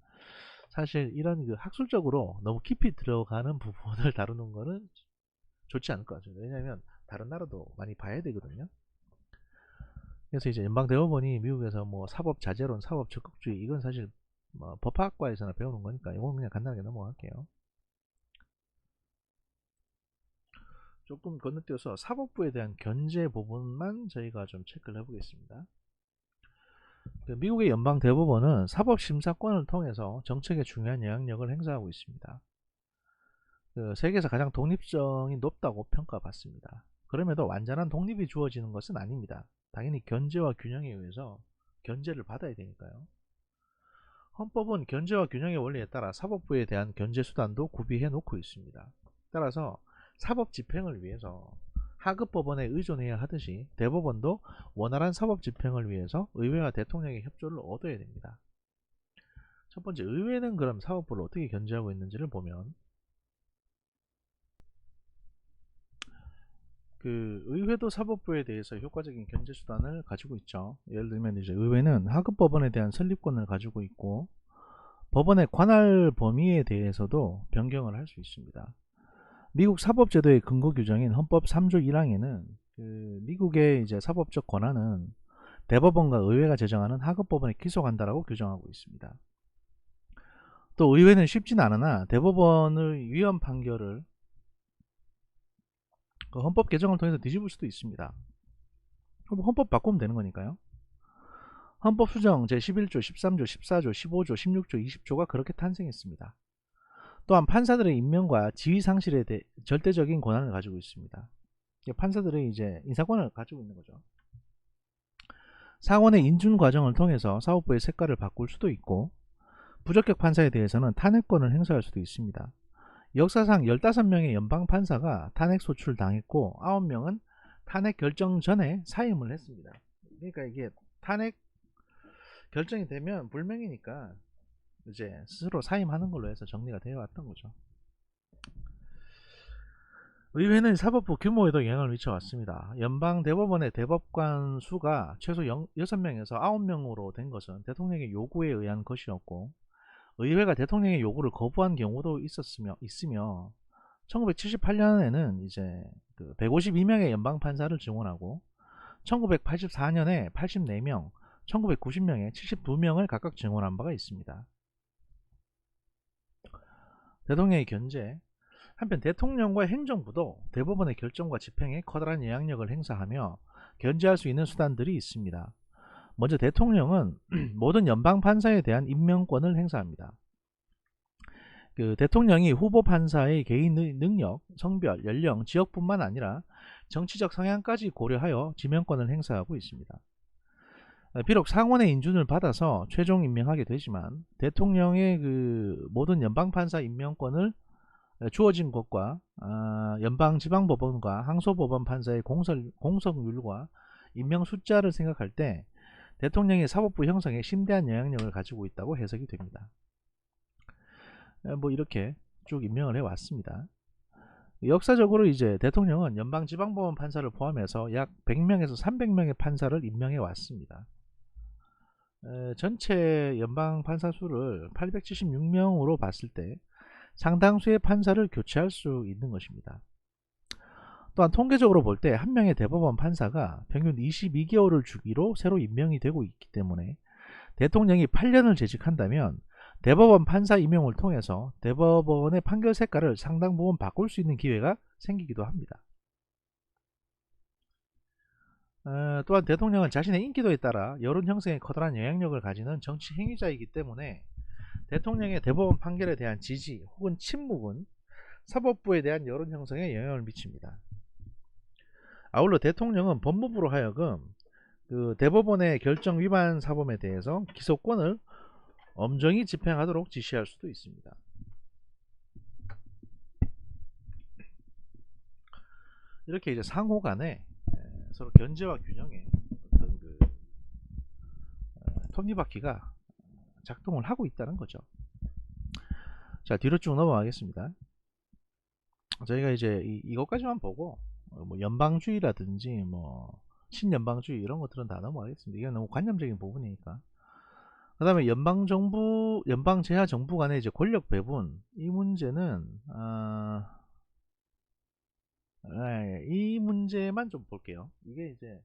사실 이런 그 학술적으로 너무 깊이 들어가는 부분을 다루는 거는 좋지 않을 것 같습니다. 왜냐하면 다른 나라도 많이 봐야 되거든요. 그래서 이제 연방대법원이 미국에서 뭐 사법 자제론, 사법 적극주의, 이건 사실 뭐 법학과에서나 배우는 거니까 이건 그냥 간단하게 넘어갈게요. 조금 건너뛰어서 사법부에 대한 견제 부분만 저희가 좀 체크를 해보겠습니다. 미국의 연방대법원은 사법심사권을 통해서 정책에 중요한 영향력을 행사하고 있습니다. 세계에서 가장 독립성이 높다고 평가받습니다. 그럼에도 완전한 독립이 주어지는 것은 아닙니다. 당연히 견제와 균형에 의해서 견제를 받아야 되니까요. 헌법은 견제와 균형의 원리에 따라 사법부에 대한 견제 수단도 구비해 놓고 있습니다. 따라서 사법 집행을 위해서 하급 법원에 의존해야 하듯이 대법원도 원활한 사법 집행을 위해서 의회와 대통령의 협조를 얻어야 됩니다. 첫 번째, 의회는 그럼 사법부를 어떻게 견제하고 있는지를 보면 그 의회도 사법부에 대해서 효과적인 견제 수단을 가지고 있죠. 예를 들면 이제 의회는 하급 법원에 대한 설립권을 가지고 있고 법원의 관할 범위에 대해서도 변경을 할 수 있습니다. 미국 사법제도의 근거 규정인 헌법 3조 1항에는 그 미국의 이제 사법적 권한은 대법원과 의회가 제정하는 하급 법원에 기속한다라고 규정하고 있습니다. 또 의회는 쉽진 않으나 대법원의 위헌 판결을 그 헌법 개정을 통해서 뒤집을 수도 있습니다. 헌법 바꾸면 되는 거니까요. 헌법 수정 제11조, 13조, 14조, 15조, 16조, 20조가 그렇게 탄생했습니다. 또한 판사들의 임명과 지위 상실에 대해 절대적인 권한을 가지고 있습니다. 판사들의 이제 인사권을 가지고 있는 거죠. 상원의 인준 과정을 통해서 사법부의 색깔을 바꿀 수도 있고 부적격 판사에 대해서는 탄핵권을 행사할 수도 있습니다. 역사상 15명의 연방판사가 탄핵 소추를 당했고 9명은 탄핵 결정 전에 사임을 했습니다. 그러니까 이게 탄핵 결정이 되면 불명이니까 이제 스스로 사임하는 걸로 해서 정리가 되어 왔던 거죠. 의회는 사법부 규모에도 영향을 미쳐왔습니다. 연방대법원의 대법관 수가 최소 6명에서 9명으로 된 것은 대통령의 요구에 의한 것이었고 의회가 대통령의 요구를 거부한 경우도 있으며 1978년에는 이제 그 152명의 연방판사를 증원하고 1984년에 84명, 1990년에 72명을 각각 증원한 바가 있습니다. 대통령의 견제. 한편 대통령과 행정부도 대법원의 결정과 집행에 커다란 영향력을 행사하며 견제할 수 있는 수단들이 있습니다. 먼저 대통령은 모든 연방판사에 대한 임명권을 행사합니다. 그 대통령이 후보 판사의 개인의 능력, 성별, 연령, 지역뿐만 아니라 정치적 성향까지 고려하여 지명권을 행사하고 있습니다. 비록 상원의 인준을 받아서 최종 임명하게 되지만 대통령의 그 모든 연방판사 임명권을 주어진 것과 연방지방법원과 항소법원 판사의 공석률과 임명 숫자를 생각할 때 대통령이 사법부 형성에 심대한 영향력을 가지고 있다고 해석이 됩니다. 뭐 이렇게 쭉 임명을 해왔습니다. 역사적으로 이제 대통령은 연방지방법원 판사를 포함해서 약 100명에서 300명의 판사를 임명해 왔습니다. 전체 연방 판사 수를 876명으로 봤을 때 상당수의 판사를 교체할 수 있는 것입니다. 또한 통계적으로 볼 때 한 명의 대법원 판사가 평균 22개월을 주기로 새로 임명이 되고 있기 때문에 대통령이 8년을 재직한다면 대법원 판사 임명을 통해서 대법원의 판결 색깔을 상당 부분 바꿀 수 있는 기회가 생기기도 합니다. 또한 대통령은 자신의 인기도에 따라 여론 형성에 커다란 영향력을 가지는 정치 행위자이기 때문에 대통령의 대법원 판결에 대한 지지 혹은 침묵은 사법부에 대한 여론 형성에 영향을 미칩니다. 아울러 대통령은 법무부로 하여금 그 대법원의 결정 위반 사범에 대해서 기소권을 엄정히 집행하도록 지시할 수도 있습니다. 이렇게 이제 상호 간에 서로 견제와 균형의 어떤 그 톱니바퀴가 작동을 하고 있다는 거죠. 자, 뒤로 쭉 넘어가겠습니다. 저희가 이제 이것까지만 보고 뭐 연방주의라든지 뭐 신연방주의 이런 것들은 다 넘어가겠습니다. 이게 너무 관념적인 부분이니까. 그 다음에 연방정부, 연방제하정부 간의 이제 권력 배분, 이 문제는 이 문제만 좀 볼게요. 이게 이제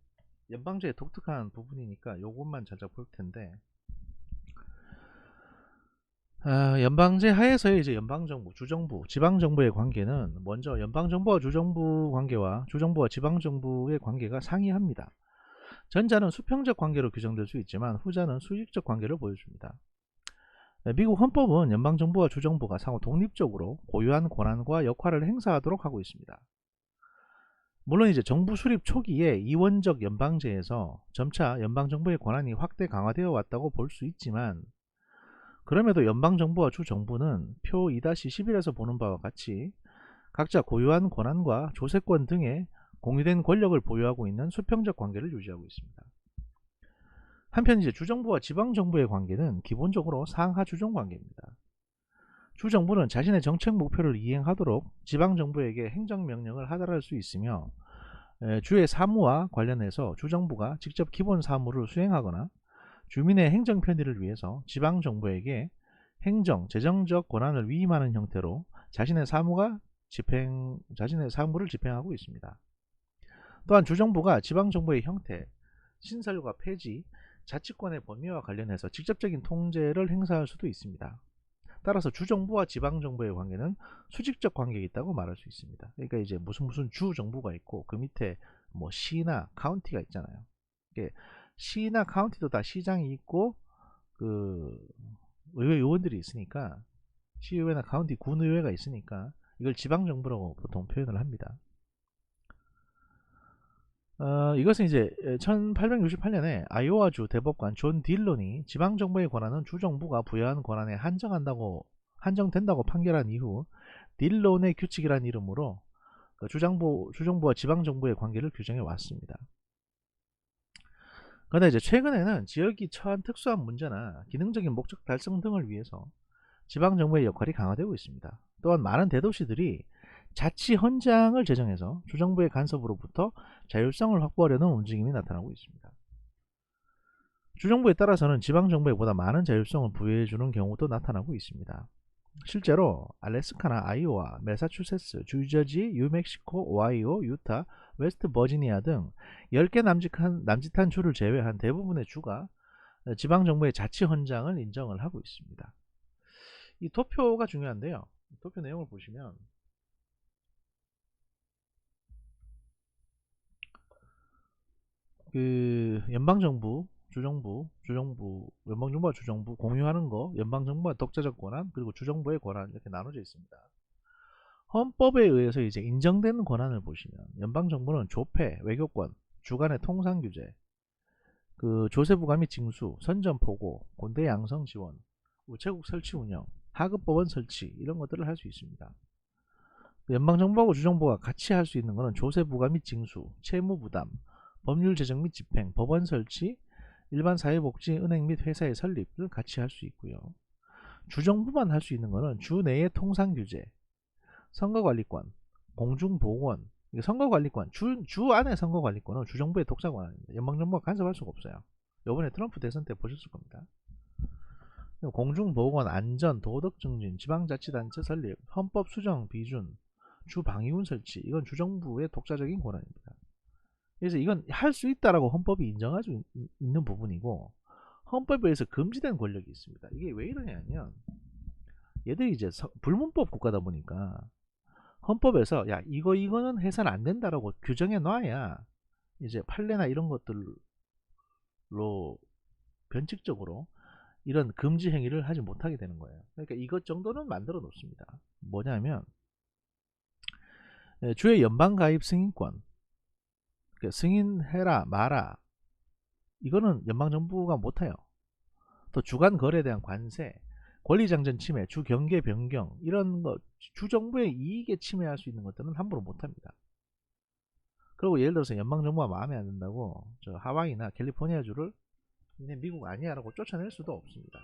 연방제의 독특한 부분이니까 요것만 살짝 볼 텐데, 연방제 하에서의 이제 연방정부, 주정부, 지방정부의 관계는 먼저 연방정부와 주정부 관계와 주정부와 지방정부의 관계가 상이합니다. 전자는 수평적 관계로 규정될 수 있지만 후자는 수직적 관계를 보여줍니다. 미국 헌법은 연방정부와 주정부가 상호 독립적으로 고유한 권한과 역할을 행사하도록 하고 있습니다. 물론 이제 정부 수립 초기에 이원적 연방제에서 점차 연방정부의 권한이 확대 강화되어 왔다고 볼 수 있지만, 그럼에도 연방정부와 주정부는 표 2-11에서 보는 바와 같이 각자 고유한 권한과 조세권 등의 공유된 권력을 보유하고 있는 수평적 관계를 유지하고 있습니다. 한편 이제 주정부와 지방정부의 관계는 기본적으로 상하주종 관계입니다. 주정부는 자신의 정책 목표를 이행하도록 지방정부에게 행정명령을 하달할 수 있으며, 주의 사무와 관련해서 주정부가 직접 기본 사무를 수행하거나 주민의 행정 편의를 위해서 지방정부에게 행정, 재정적 권한을 위임하는 형태로 자신의 사무를 집행하고 있습니다. 또한 주정부가 지방정부의 형태, 신설과 폐지, 자치권의 범위와 관련해서 직접적인 통제를 행사할 수도 있습니다. 따라서 주정부와 지방정부의 관계는 수직적 관계가 있다고 말할 수 있습니다. 그러니까 이제 무슨 주정부가 있고 그 밑에 뭐 시나 카운티가 있잖아요. 시나 카운티도 다 시장이 있고 그 의회 의원들이 있으니까, 시의회나 카운티 군의회가 있으니까 이걸 지방정부라고 보통 표현을 합니다. 이것은 이제 1868년에 아이오와주 대법관 존 딜런이 지방정부의 권한은 주정부가 부여한 권한에 한정된다고 판결한 이후 딜런의 규칙이라는 이름으로 주정부와 지방정부의 관계를 규정해 왔습니다. 그런데 이제 최근에는 지역이 처한 특수한 문제나 기능적인 목적 달성 등을 위해서 지방정부의 역할이 강화되고 있습니다. 또한 많은 대도시들이 자치헌장을 제정해서 주정부의 간섭으로부터 자율성을 확보하려는 움직임이 나타나고 있습니다. 주정부에 따라서는 지방정부에 보다 많은 자율성을 부여해주는 경우도 나타나고 있습니다. 실제로 알래스카나 아이오와, 매사추세츠, 뉴저지, 뉴멕시코, 오하이오, 유타, 웨스트 버지니아 등 10개 남짓한 주를 제외한 대부분의 주가 지방정부의 자치헌장을 인정을 하고 있습니다. 이 도표가 중요한데요. 도표 내용을 보시면 그 연방정부, 주정부, 연방정부와 주정부 공유하는 거, 연방정부와 독자적 권한, 그리고 주정부의 권한, 이렇게 나눠져 있습니다. 헌법에 의해서 이제 인정되는 권한을 보시면 연방정부는 조폐, 외교권, 주간의 통상규제, 그 조세부과 및 징수, 선전포고, 곤대 양성 지원, 우체국 설치 운영, 하급법원 설치, 이런 것들을 할 수 있습니다. 연방정부하고 주정부가 같이 할 수 있는 것은 조세부과 및 징수, 채무부담, 법률 제정 및 집행, 법원 설치, 일반 사회복지, 은행 및 회사의 설립을 같이 할 수 있고요. 주정부만 할 수 있는 것은 주 내의 통상규제, 선거관리권, 공중보건, 선거관리권, 주 안의 선거관리권은 주정부의 독자권한입니다. 연방정부가 간섭할 수가 없어요. 이번에 트럼프 대선 때 보셨을 겁니다. 공중보건, 안전, 도덕증진, 지방자치단체 설립, 헌법 수정 비준, 주방위원 설치, 이건 주정부의 독자적인 권한입니다. 그래서 이건 할 수 있다라고 헌법이 인정하고 있는 부분이고, 헌법에 의해서 금지된 권력이 있습니다. 이게 왜 이러냐면, 얘들이 이제 불문법 국가다 보니까 헌법에서 야 이거는 해서는 안 된다라고 규정해 놔야 이제 판례나 이런 것들로 변칙적으로 이런 금지 행위를 하지 못하게 되는 거예요. 그러니까 이것 정도는 만들어 놓습니다. 뭐냐면 주의 연방가입 승인권, 그러니까 승인해라 마라, 이거는 연방정부가 못해요. 또 주간 거래에 대한 관세, 권리장전 침해, 주경계 변경, 이런 거 주정부의 이익에 침해할 수 있는 것들은 함부로 못합니다. 그리고 예를 들어서 연방정부가 마음에 안 든다고 저 하와이나 캘리포니아주를 미국 아니야 라고 쫓아낼 수도 없습니다.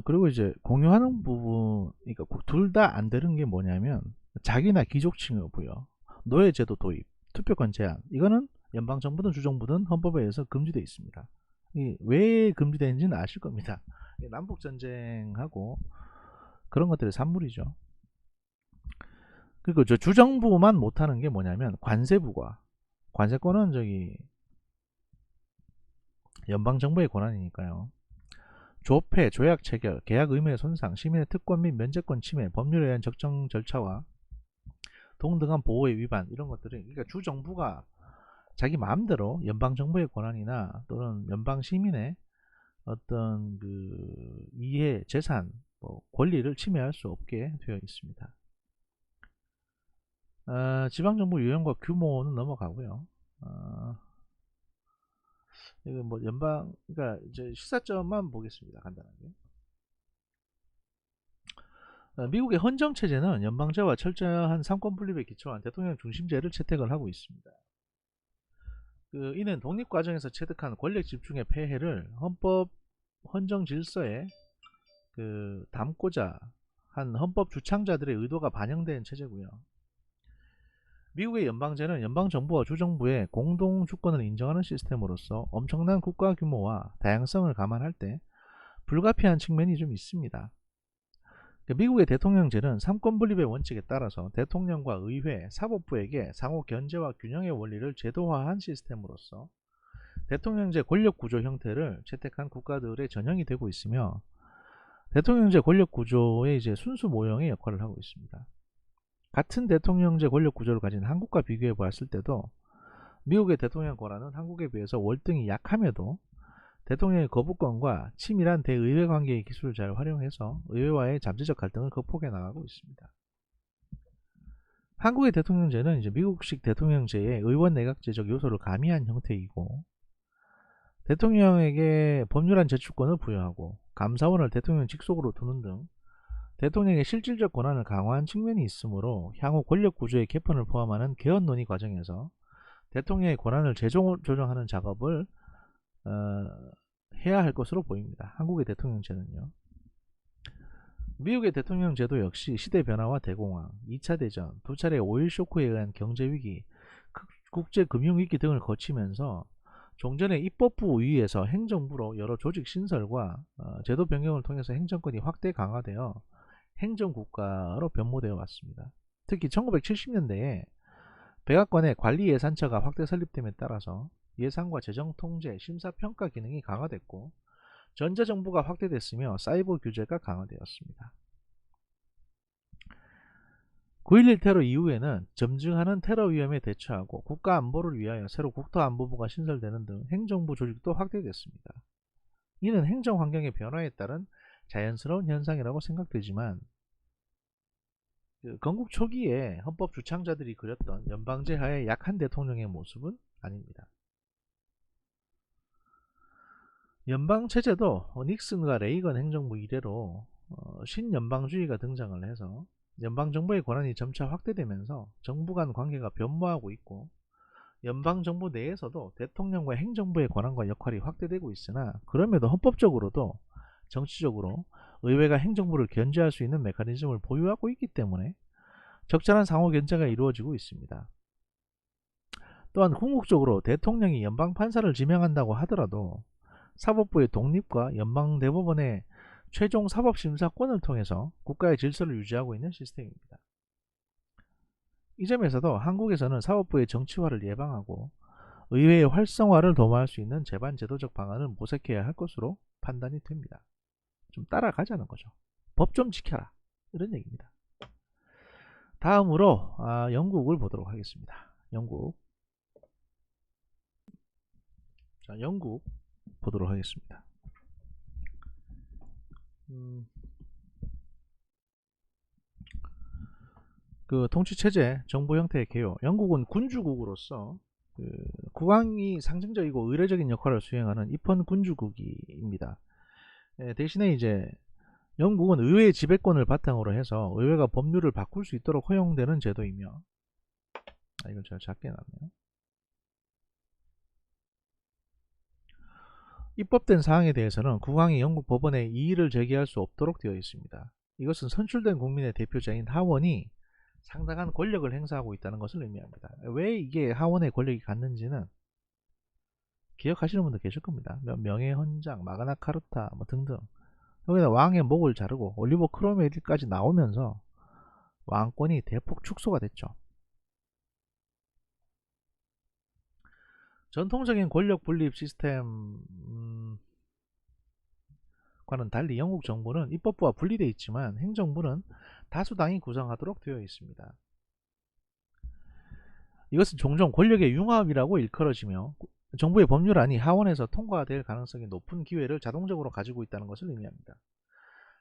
그리고 이제 공유하는 부분, 그러니까 둘 다 안 되는 게 뭐냐면 자기나 귀족층의 부여, 노예제도 도입, 투표권 제한, 이거는 연방정부든 주정부든 헌법에 의해서 금지되어 있습니다. 왜 금지되는지는 아실 겁니다. 남북전쟁하고 그런 것들의 산물이죠. 그리고 저 주정부만 못하는 게 뭐냐면 관세부과, 관세권은 저기 연방정부의 권한이니까요. 조폐, 조약 체결, 계약 의무의 손상, 시민의 특권 및 면제권 침해, 법률에 의한 적정 절차와 동등한 보호의 위반, 이런 것들이, 그러니까 주정부가 자기 마음대로 연방정부의 권한이나 또는 연방 시민의 어떤 그 이해, 재산, 권리를 침해할 수 없게 되어 있습니다. 지방정부 유형과 규모는 넘어가고요. 이거 뭐 연방, 그러니까 이제 시사점만 보겠습니다. 간단하게. 미국의 헌정체제는 연방제와 철저한 삼권분립에 기초한 대통령 중심제를 채택을 하고 있습니다. 이는 독립과정에서 체득한 권력 집중의 폐해를 헌법 헌정 질서에 담고자 한 헌법 주창자들의 의도가 반영된 체제고요. 미국의 연방제는 연방정부와 주정부의 공동 주권을 인정하는 시스템으로서 엄청난 국가 규모와 다양성을 감안할 때 불가피한 측면이 좀 있습니다. 미국의 대통령제는 삼권분립의 원칙에 따라서 대통령과 의회, 사법부에게 상호 견제와 균형의 원리를 제도화한 시스템으로서 대통령제 권력구조 형태를 채택한 국가들의 전형이 되고 있으며, 대통령제 권력구조의 이제 순수 모형의 역할을 하고 있습니다. 같은 대통령제 권력구조를 가진 한국과 비교해 보았을 때도 미국의 대통령 권한은 한국에 비해서 월등히 약함에도 대통령의 거부권과 치밀한 대의회 관계의 기술을 잘 활용해서 의회와의 잠재적 갈등을 극복해 나가고 있습니다. 한국의 대통령제는 이제 미국식 대통령제의 의원 내각제적 요소를 가미한 형태이고, 대통령에게 법률안 제출권을 부여하고 감사원을 대통령 직속으로 두는 등 대통령의 실질적 권한을 강화한 측면이 있으므로 향후 권력구조의 개편을 포함하는 개헌 논의 과정에서 대통령의 권한을 재조정하는 작업을 해야 할 것으로 보입니다. 한국의 대통령제는요. 미국의 대통령제도 역시 시대 변화와 대공황, 2차 대전, 두 차례 오일 쇼크에 의한 경제위기, 국제금융위기 등을 거치면서 종전의 입법부 위에서 행정부로 여러 조직 신설과 제도 변경을 통해서 행정권이 확대 강화되어 행정국가로 변모되어 왔습니다. 특히 1970년대에 백악관의 관리예산처가 확대 설립됨에 따라서 예산과 재정통제, 심사평가 기능이 강화됐고 전자정부가 확대됐으며 사이버 규제가 강화되었습니다. 9.11 테러 이후에는 점증하는 테러 위험에 대처하고 국가안보를 위하여 새로 국토안보부가 신설되는 등 행정부 조직도 확대됐습니다. 이는 행정환경의 변화에 따른 자연스러운 현상이라고 생각되지만 건국 초기에 헌법 주창자들이 그렸던 연방제 하에 약한 대통령의 모습은 아닙니다. 연방체제도 닉슨과 레이건 행정부 이래로 신연방주의가 등장을 해서 연방정부의 권한이 점차 확대되면서 정부 간 관계가 변모하고 있고, 연방정부 내에서도 대통령과 행정부의 권한과 역할이 확대되고 있으나 그럼에도 헌법적으로도 정치적으로 의회가 행정부를 견제할 수 있는 메커니즘을 보유하고 있기 때문에 적절한 상호 견제가 이루어지고 있습니다. 또한 궁극적으로 대통령이 연방판사를 지명한다고 하더라도 사법부의 독립과 연방대법원의 최종 사법심사권을 통해서 국가의 질서를 유지하고 있는 시스템입니다. 이 점에서도 한국에서는 사법부의 정치화를 예방하고 의회의 활성화를 도모할 수 있는 재반 제도적 방안을 모색해야 할 것으로 판단이 됩니다. 좀 따라가자는 거죠. 법 좀 지켜라, 이런 얘기입니다. 다음으로 영국을 보도록 하겠습니다. 영국. 자, 영국 보도록 하겠습니다. 그 통치체제, 정부 형태의 개요. 영국은 군주국으로서 국왕이 상징적이고 의례적인 역할을 수행하는 입헌 군주국입니다. 대신에 이제 영국은 의회의 지배권을 바탕으로 해서 의회가 법률을 바꿀 수 있도록 허용되는 제도이며, 이걸 제가 작게 놨네요. 입법된 사항에 대해서는 국왕이 영국 법원에 이의를 제기할 수 없도록 되어 있습니다. 이것은 선출된 국민의 대표자인 하원이 상당한 권력을 행사하고 있다는 것을 의미합니다. 왜 이게 하원의 권력이 갔는지는 기억하시는 분도 계실 겁니다. 명예헌장, 마그나 카르타 뭐 등등. 여기다 왕의 목을 자르고 올리버 크롬웰까지 나오면서 왕권이 대폭 축소가 됐죠. 전통적인 권력 분립 시스템과는 달리 영국 정부는 입법부와 분리되어 있지만 행정부는 다수당이 구성하도록 되어 있습니다. 이것은 종종 권력의 융합이라고 일컬어지며 정부의 법률안이 하원에서 통과될 가능성이 높은 기회를 자동적으로 가지고 있다는 것을 의미합니다.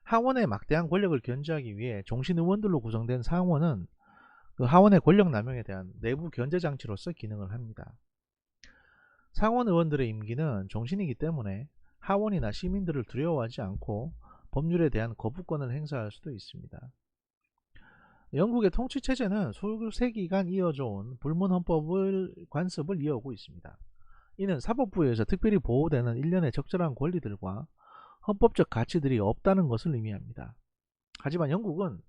하원의 막대한 권력을 견제하기 위해 종신 의원들로 구성된 상원은 그 하원의 권력 남용에 대한 내부 견제 장치로서 기능을 합니다. 상원 의원들의 임기는 종신이기 때문에 하원이나 시민들을 두려워하지 않고 법률에 대한 거부권을 행사할 수도 있습니다. 영국의 통치체제는 수세기간 이어져 온 불문헌법을 관습을 이어오고 있습니다. 이는 사법부에서 특별히 보호되는 일련의 적절한 권리들과 헌법적 가치들이 없다는 것을 의미합니다. 하지만 영국은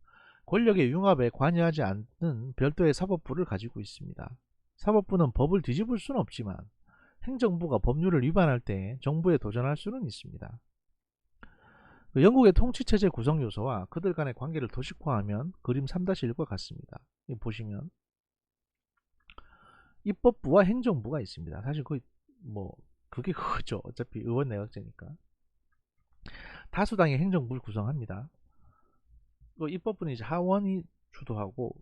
권력의 융합에 관여하지 않는 별도의 사법부를 가지고 있습니다. 사법부는 법을 뒤집을 수는 없지만 행정부가 법률을 위반할 때 정부에 도전할 수는 있습니다. 영국의 통치체제 구성 요소와 그들 간의 관계를 도식화하면 그림 3-1과 같습니다. 보시면 입법부와 행정부가 있습니다. 사실 거의 그게 그거죠. 어차피 의원 내각제니까. 다수당의 행정부를 구성합니다. 입법부는 이제 하원이 주도하고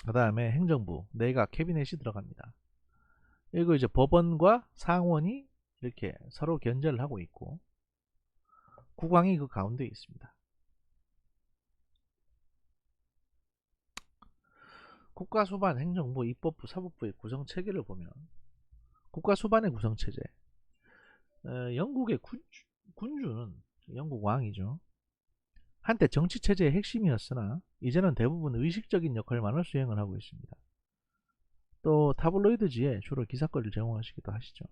그 다음에 행정부, 내각, 캐비넷이 들어갑니다. 그리고 이제 법원과 상원이 이렇게 서로 견제를 하고 있고 국왕이 그 가운데에 있습니다. 국가수반, 행정부, 입법부, 사법부의 구성체계를 보면 국가수반의 구성체제, 영국의 군주는 영국 왕이죠. 한때 정치체제의 핵심이었으나 이제는 대부분 의식적인 역할만을 수행을 하고 있습니다. 또 타블로이드지에 주로 기사거리를 제공하시기도 하시죠.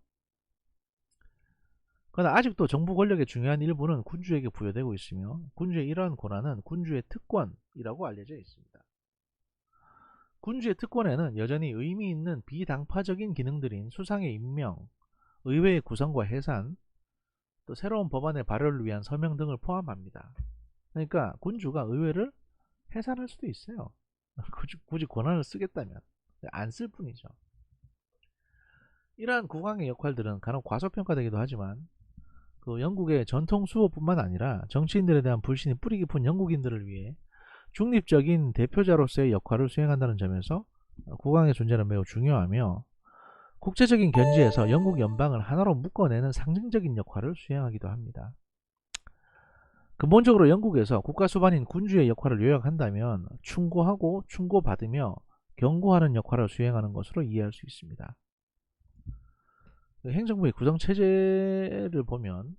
그러나 아직도 정부 권력의 중요한 일부는 군주에게 부여되고 있으며 군주의 이러한 권한은 군주의 특권이라고 알려져 있습니다. 군주의 특권에는 여전히 의미 있는 비당파적인 기능들인 수상의 임명, 의회의 구성과 해산, 또 새로운 법안의 발효를 위한 서명 등을 포함합니다. 그러니까 군주가 의회를 해산할 수도 있어요. 굳이 권한을 쓰겠다면 안 쓸 뿐이죠. 이러한 국왕의 역할들은 간혹 과소평가되기도 하지만 그 영국의 전통 수호뿐만 아니라 정치인들에 대한 불신이 뿌리 깊은 영국인들을 위해 중립적인 대표자로서의 역할을 수행한다는 점에서 국왕의 존재는 매우 중요하며 국제적인 견지에서 영국 연방을 하나로 묶어내는 상징적인 역할을 수행하기도 합니다. 근본적으로 영국에서 국가수반인 군주의 역할을 요약한다면 충고하고 충고받으며 경고하는 역할을 수행하는 것으로 이해할 수 있습니다. 행정부의 구성체제를 보면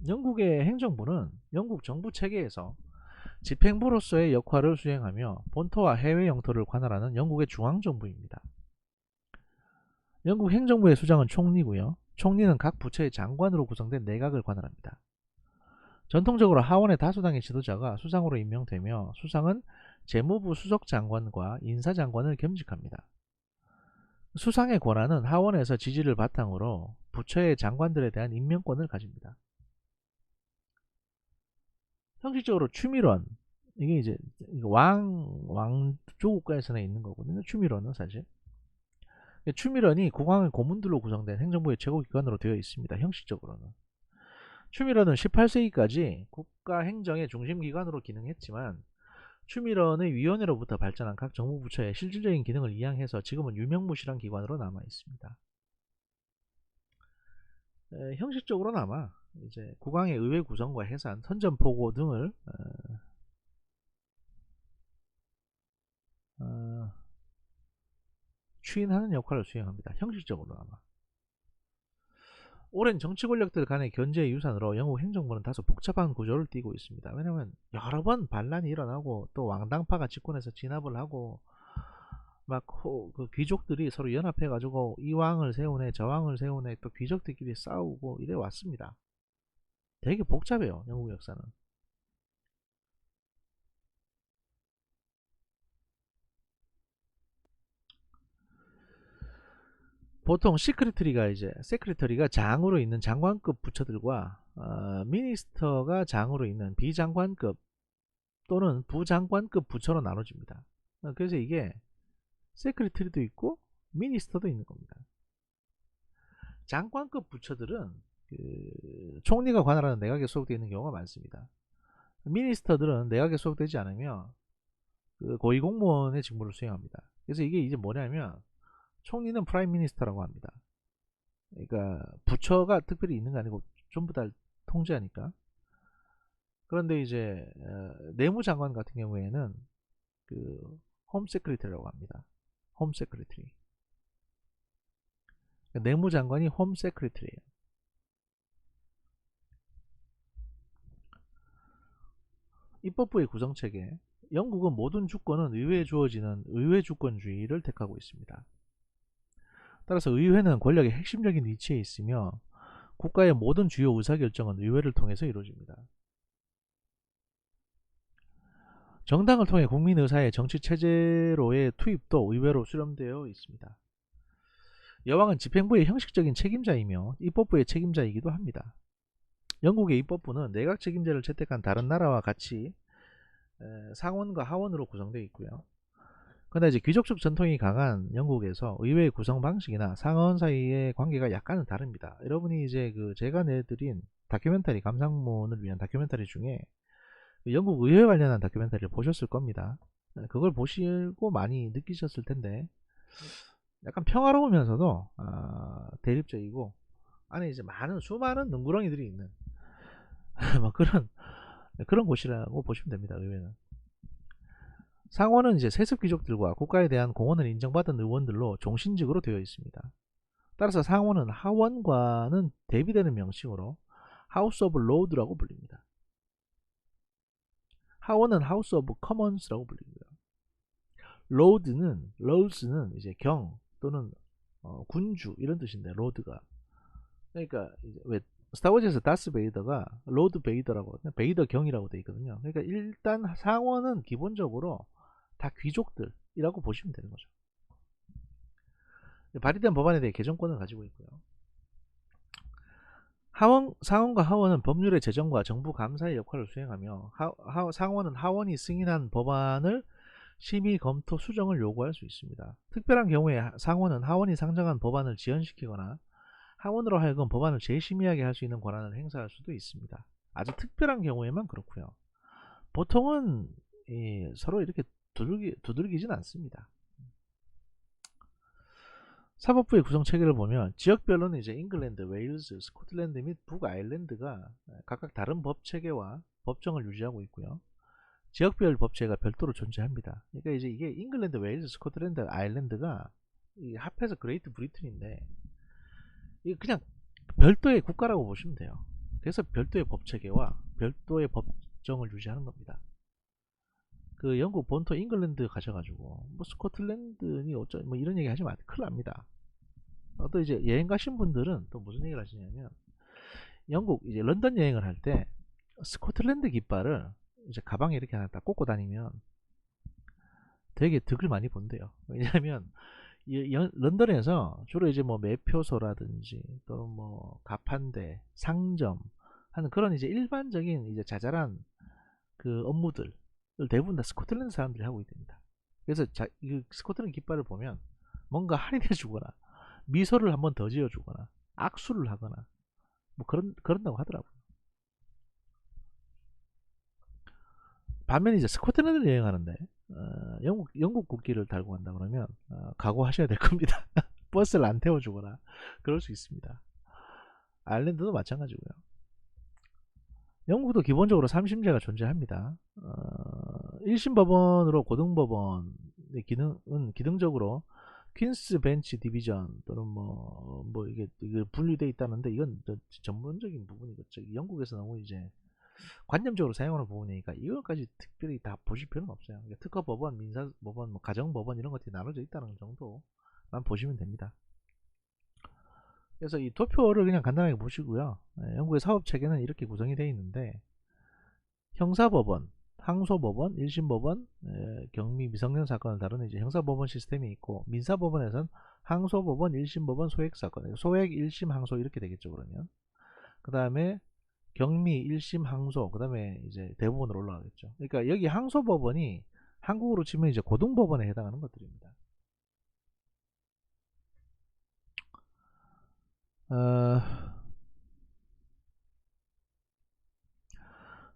영국의 행정부는 영국 정부 체계에서 집행부로서의 역할을 수행하며 본토와 해외 영토를 관할하는 영국의 중앙정부입니다. 영국 행정부의 수장은 총리고요. 총리는 각 부처의 장관으로 구성된 내각을 관할합니다. 전통적으로 하원의 다수당의 지도자가 수상으로 임명되며 수상은 재무부 수석장관과 인사장관을 겸직합니다. 수상의 권한은 하원에서 지지를 바탕으로 부처의 장관들에 대한 임명권을 가집니다. 형식적으로 추밀원, 이게 이제 왕조 국가에서는 있는 거거든요. 추밀원은 사실 추밀원이 국왕의 고문들로 구성된 행정부의 최고기관으로 되어 있습니다. 형식적으로는 추밀원은 18세기까지 국가 행정의 중심기관으로 기능했지만 추미런의 위원회로부터 발전한 각 정부 부처의 실질적인 기능을 이양해서 지금은 유명무실한 기관으로 남아 있습니다. 형식적으로나마 이제 국왕의 의회 구성과 해산, 선전포고 등을 추인하는 역할을 수행합니다. 형식적으로나마. 오랜 정치 권력들 간의 견제의 유산으로 영국 행정부는 다소 복잡한 구조를 띠고 있습니다. 왜냐하면 여러 번 반란이 일어나고 또 왕당파가 집권해서 진압을 하고 막 그 귀족들이 서로 연합해가지고 이 왕을 세우네 저 왕을 세우네 또 귀족들끼리 싸우고 이래 왔습니다. 되게 복잡해요, 영국 역사는. 보통 세크리터리가 장으로 있는 장관급 부처들과 미니스터가 장으로 있는 비장관급 또는 부장관급 부처로 나눠집니다. 그래서 이게 세크리터리도 있고 미니스터도 있는 겁니다. 장관급 부처들은 총리가 관할하는 내각에 소속되어 있는 경우가 많습니다. 미니스터들은 내각에 소속되지 않으며 고위공무원의 직무를 수행합니다. 그래서 이게 이제 뭐냐면 총리는 프라임 미니스터라고 합니다. 그러니까 부처가 특별히 있는 게 아니고 전부 다 통제하니까. 그런데 이제 내무장관 같은 경우에는 홈 세크리터리라고 합니다. 홈 세크리터리. 내무장관이 홈 세크리터리예요. 입법부의 구성체계. 영국은 모든 주권은 의회에 주어지는 의회 주권주의를 택하고 있습니다. 따라서 의회는 권력의 핵심적인 위치에 있으며 국가의 모든 주요 의사결정은 의회를 통해서 이루어집니다. 정당을 통해 국민의사의 정치체제로의 투입도 의회로 수렴되어 있습니다. 여왕은 집행부의 형식적인 책임자이며 입법부의 책임자이기도 합니다. 영국의 입법부는 내각 책임제를 채택한 다른 나라와 같이 상원과 하원으로 구성되어 있고요. 그런데 이제 귀족적 전통이 강한 영국에서 의회의 구성 방식이나 상원 사이의 관계가 약간은 다릅니다. 여러분이 이제 제가 내드린 다큐멘터리 감상문을 위한 다큐멘터리 중에 영국 의회 관련한 다큐멘터리를 보셨을 겁니다. 그걸 보시고 많이 느끼셨을 텐데 약간 평화로우면서도 대립적이고 안에 이제 수많은 능구렁이들이 있는 뭐 그런 곳이라고 보시면 됩니다. 의회는. 상원은 이제 세습 귀족들과 국가에 대한 공헌을 인정받은 의원들로 종신직으로 되어 있습니다. 따라서 상원은 하원과는 대비되는 명칭으로 하우스 오브 로드라고 불립니다. 하원은 하우스 오브 커먼스라고 불리고요. 로드는 이제 경 또는 군주 이런 뜻인데 로드가. 그러니까 이제 왜 스타워즈에서 다스 베이더가 로드 베이더라고 베이더 경이라고 되어 있거든요. 그러니까 일단 상원은 기본적으로 다 귀족들이라고 보시면 되는 거죠. 발의된 법안에 대해 개정권을 가지고 있고요. 상원과 하원은 법률의 제정과 정부 감사의 역할을 수행하며 상원은 하원이 승인한 법안을 심의, 검토, 수정을 요구할 수 있습니다. 특별한 경우에 상원은 하원이 상정한 법안을 지연시키거나 하원으로 하여금 법안을 재심의하게 할 수 있는 권한을 행사할 수도 있습니다. 아주 특별한 경우에만 그렇고요. 보통은 서로 이렇게 두들기진 않습니다. 사법부의 구성체계를 보면 지역별로는 이제 잉글랜드, 웨일즈, 스코틀랜드 및 북아일랜드가 각각 다른 법체계와 법정을 유지하고 있고요. 지역별 법체가 별도로 존재합니다. 그러니까 이제 이게 잉글랜드, 웨일즈, 스코틀랜드, 아일랜드가 합해서 그레이트 브리튼인데 이게 그냥 별도의 국가라고 보시면 돼요. 그래서 별도의 법체계와 별도의 법정을 유지하는 겁니다. 영국 본토 잉글랜드 가셔가지고 뭐 스코틀랜드니 어쩌 뭐 이런 얘기 하시면 큰일 납니다. 또 이제 여행 가신 분들은 또 무슨 얘기를 하시냐면 영국 이제 런던 여행을 할 때 스코틀랜드 깃발을 이제 가방에 이렇게 하나 딱 꽂고 다니면 되게 득을 많이 본대요. 왜냐하면 런던에서 주로 이제 뭐 매표소라든지 또 뭐 가판대, 상점 하는 그런 이제 일반적인 이제 자잘한 업무들 대부분 다 스코틀랜드 사람들이 하고 있답니다. 그래서 스코틀랜드 깃발을 보면 뭔가 할인해 주거나 미소를 한번 더 지어 주거나 악수를 하거나 뭐 그런다고 하더라고요. 반면에 이제 스코틀랜드를 여행하는데 영국 국기를 달고 간다 그러면 각오하셔야 될 겁니다. 버스를 안 태워주거나 그럴 수 있습니다. 아일랜드도 마찬가지고요. 영국도 기본적으로 3심제가 존재합니다. 1심 법원으로 고등법원의 기능은 기능적으로 퀸스 벤치 디비전 또는 이게 분리되어 있다는데 이건 전문적인 부분이겠죠. 영국에서 너무 이제 관념적으로 사용하는 부분이니까 이것까지 특별히 다 보실 필요는 없어요. 그러니까 특허 법원, 민사 법원, 가정 법원 이런 것들이 나눠져 있다는 정도만 보시면 됩니다. 그래서 이 도표를 그냥 간단하게 보시고요. 영국의 사업 체계는 이렇게 구성이 되어 있는데 형사법원, 항소법원, 1심법원, 경미 미성년 사건을 다루는 이제 형사법원 시스템이 있고 민사법원에서는 항소법원, 1심법원, 소액사건, 소액, 1심, 항소 이렇게 되겠죠. 그러면 그 다음에 경미, 1심, 항소, 그 다음에 이제 대법원으로 올라가겠죠. 그러니까 여기 항소법원이 한국으로 치면 이제 고등법원에 해당하는 것들입니다.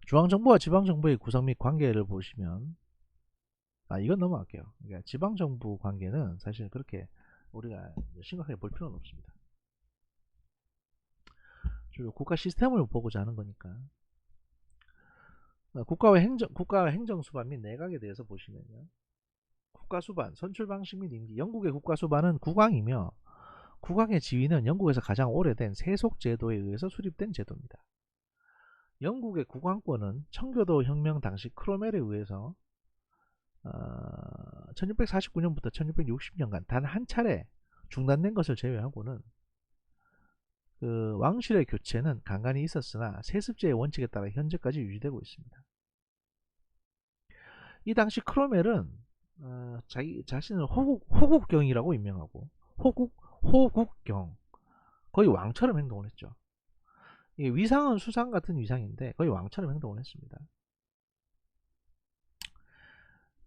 중앙정부와 지방정부의 구성 및 관계를 보시면 이건 넘어갈게요. 그러니까 지방정부 관계는 사실 그렇게 우리가 심각하게 볼 필요는 없습니다. 주로 국가 시스템을 보고자 하는 거니까. 국가와 행정수반 및 내각에 대해서 보시면요. 국가수반, 선출방식 및 임기. 영국의 국가수반은 국왕이며 국왕의 지위는 영국에서 가장 오래된 세속제도에 의해서 수립된 제도입니다. 영국의 국왕권은 청교도 혁명 당시 크로멜에 의해서 1649년부터 1660년간 단 한 차례 중단된 것을 제외하고는 그 왕실의 교체는 간간히 있었으나 세습제의 원칙에 따라 현재까지 유지되고 있습니다. 이 당시 크로멜은 자기 자신을 호국경이라고 임명하고 호국경, 거의 왕처럼 행동을 했죠. 위상은 수상 같은 위상인데 거의 왕처럼 행동을 했습니다.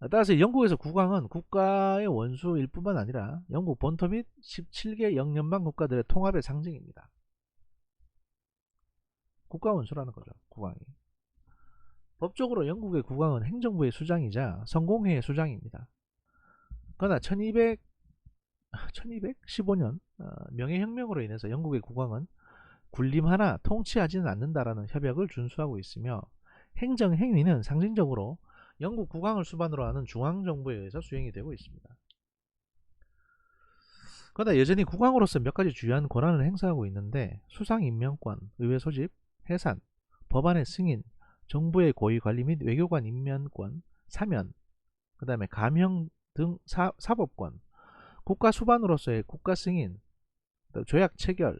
따라서 영국에서 국왕은 국가의 원수일 뿐만 아니라 영국 본토 및 17개 영연방 국가들의 통합의 상징입니다. 국가 원수라는 거죠, 국왕이. 법적으로 영국의 국왕은 행정부의 수장이자 성공회의 수장입니다. 그러나 1215년 명예혁명으로 인해서 영국의 국왕은 군림 하나 통치하지는 않는다라는 협약을 준수하고 있으며 행정행위는 상징적으로 영국 국왕을 수반으로 하는 중앙정부에 의해서 수행이 되고 있습니다. 그러나 여전히 국왕으로서 몇 가지 주요한 권한을 행사하고 있는데 수상임명권, 의회 소집, 해산, 법안의 승인, 정부의 고위관리 및 외교관 임면권, 사면, 그 다음에 감형 등 사법권, 국가 수반으로서의 국가 승인, 조약 체결,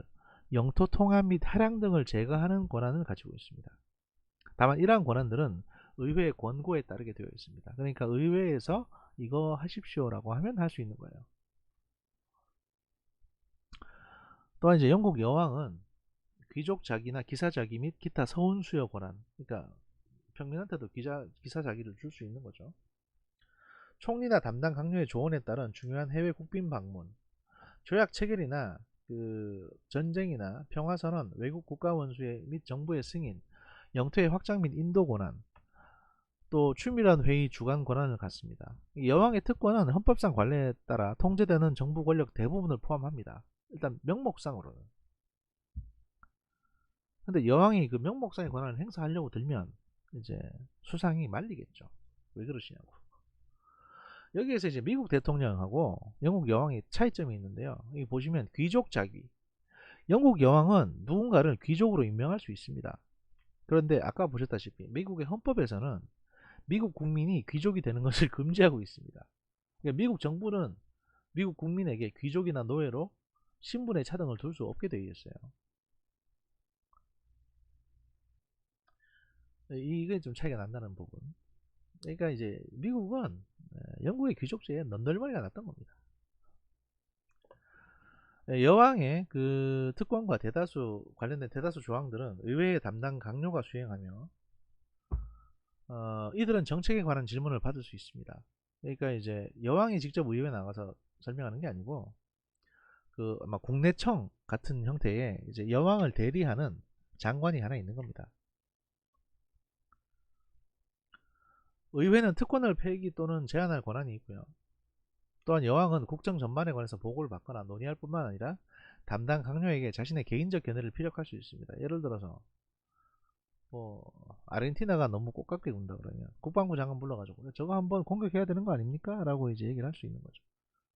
영토 통합 및 할양 등을 제거하는 권한을 가지고 있습니다. 다만 이러한 권한들은 의회의 권고에 따르게 되어 있습니다. 그러니까 의회에서 이거 하십시오라고 하면 할 수 있는 거예요. 또한 이제 영국 여왕은 귀족 자기나 기사 자기 및 기타 서운 수여 권한, 그러니까 평민한테도 기사 자기를 줄 수 있는 거죠. 총리나 담당 강요의 조언에 따른 중요한 해외 국빈 방문, 조약 체결이나 전쟁이나 평화선언, 외국 국가 원수의 및 정부의 승인, 영토의 확장 및 인도 권한, 또 추밀한 회의 주관 권한을 갖습니다. 여왕의 특권은 헌법상 관례에 따라 통제되는 정부 권력 대부분을 포함합니다. 일단 명목상으로는. 근데 여왕이 그 명목상의 권한을 행사하려고 들면 이제 수상이 말리겠죠. 왜 그러시냐고. 여기에서 이제 미국 대통령하고 영국 여왕의 차이점이 있는데요. 여기 보시면 귀족 자기. 영국 여왕은 누군가를 귀족으로 임명할 수 있습니다. 그런데 아까 보셨다시피 미국의 헌법에서는 미국 국민이 귀족이 되는 것을 금지하고 있습니다. 그러니까 미국 정부는 미국 국민에게 귀족이나 노예로 신분의 차등을 둘 수 없게 되어 있어요. 이게 좀 차이가 난다는 부분. 그러니까 이제 미국은 영국의 귀족제에 넌널머리가 났던 겁니다. 여왕의 그 특권과 관련된 대다수 조항들은 의회의 담당 강요가 수행하며 이들은 정책에 관한 질문을 받을 수 있습니다. 그러니까 이제 여왕이 직접 의회에 나가서 설명하는 게 아니고 아마 국내청 같은 형태의 이제 여왕을 대리하는 장관이 하나 있는 겁니다. 의회는 특권을 폐기 또는 제한할 권한이 있고요. 또한 여왕은 국정 전반에 관해서 보고를 받거나 논의할 뿐만 아니라 담당 강요에게 자신의 개인적 견해를 피력할 수 있습니다. 예를 들어서 뭐 아르헨티나가 너무 꼴깍게 군다 그러면 국방부 장관 불러가지고 저거 한번 공격해야 되는 거 아닙니까? 라고 이제 얘기를 할 수 있는 거죠.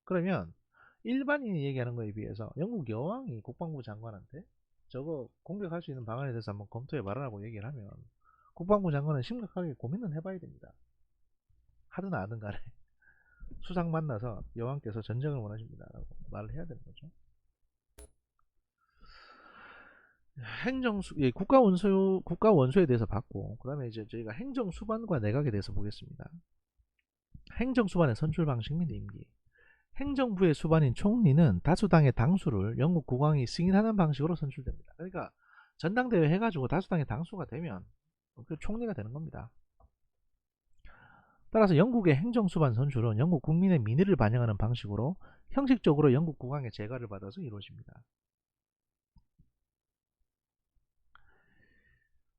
그러면 일반인이 얘기하는 거에 비해서 영국 여왕이 국방부 장관한테 저거 공격할 수 있는 방안에 대해서 한번 검토해 봐라라고 얘기를 하면 국방부 장관은 심각하게 고민은 해봐야 됩니다. 하든 안 하든 간에 수상 만나서 여왕께서 전쟁을 원하십니다 라고 말을 해야 되는 거죠. 행정수, 예, 국가 원수에 대해서 봤고, 그 다음에 이제 저희가 행정수반과 내각에 대해서 보겠습니다. 행정수반의 선출 방식 및 임기. 행정부의 수반인 총리는 다수당의 당수를 영국 국왕이 승인하는 방식으로 선출됩니다. 그러니까 전당대회 해가지고 다수당의 당수가 되면 그 총리가 되는 겁니다. 따라서 영국의 행정수반 선출은 영국 국민의 민의를 반영하는 방식으로 형식적으로 영국 국왕의 재가를 받아서 이루어집니다.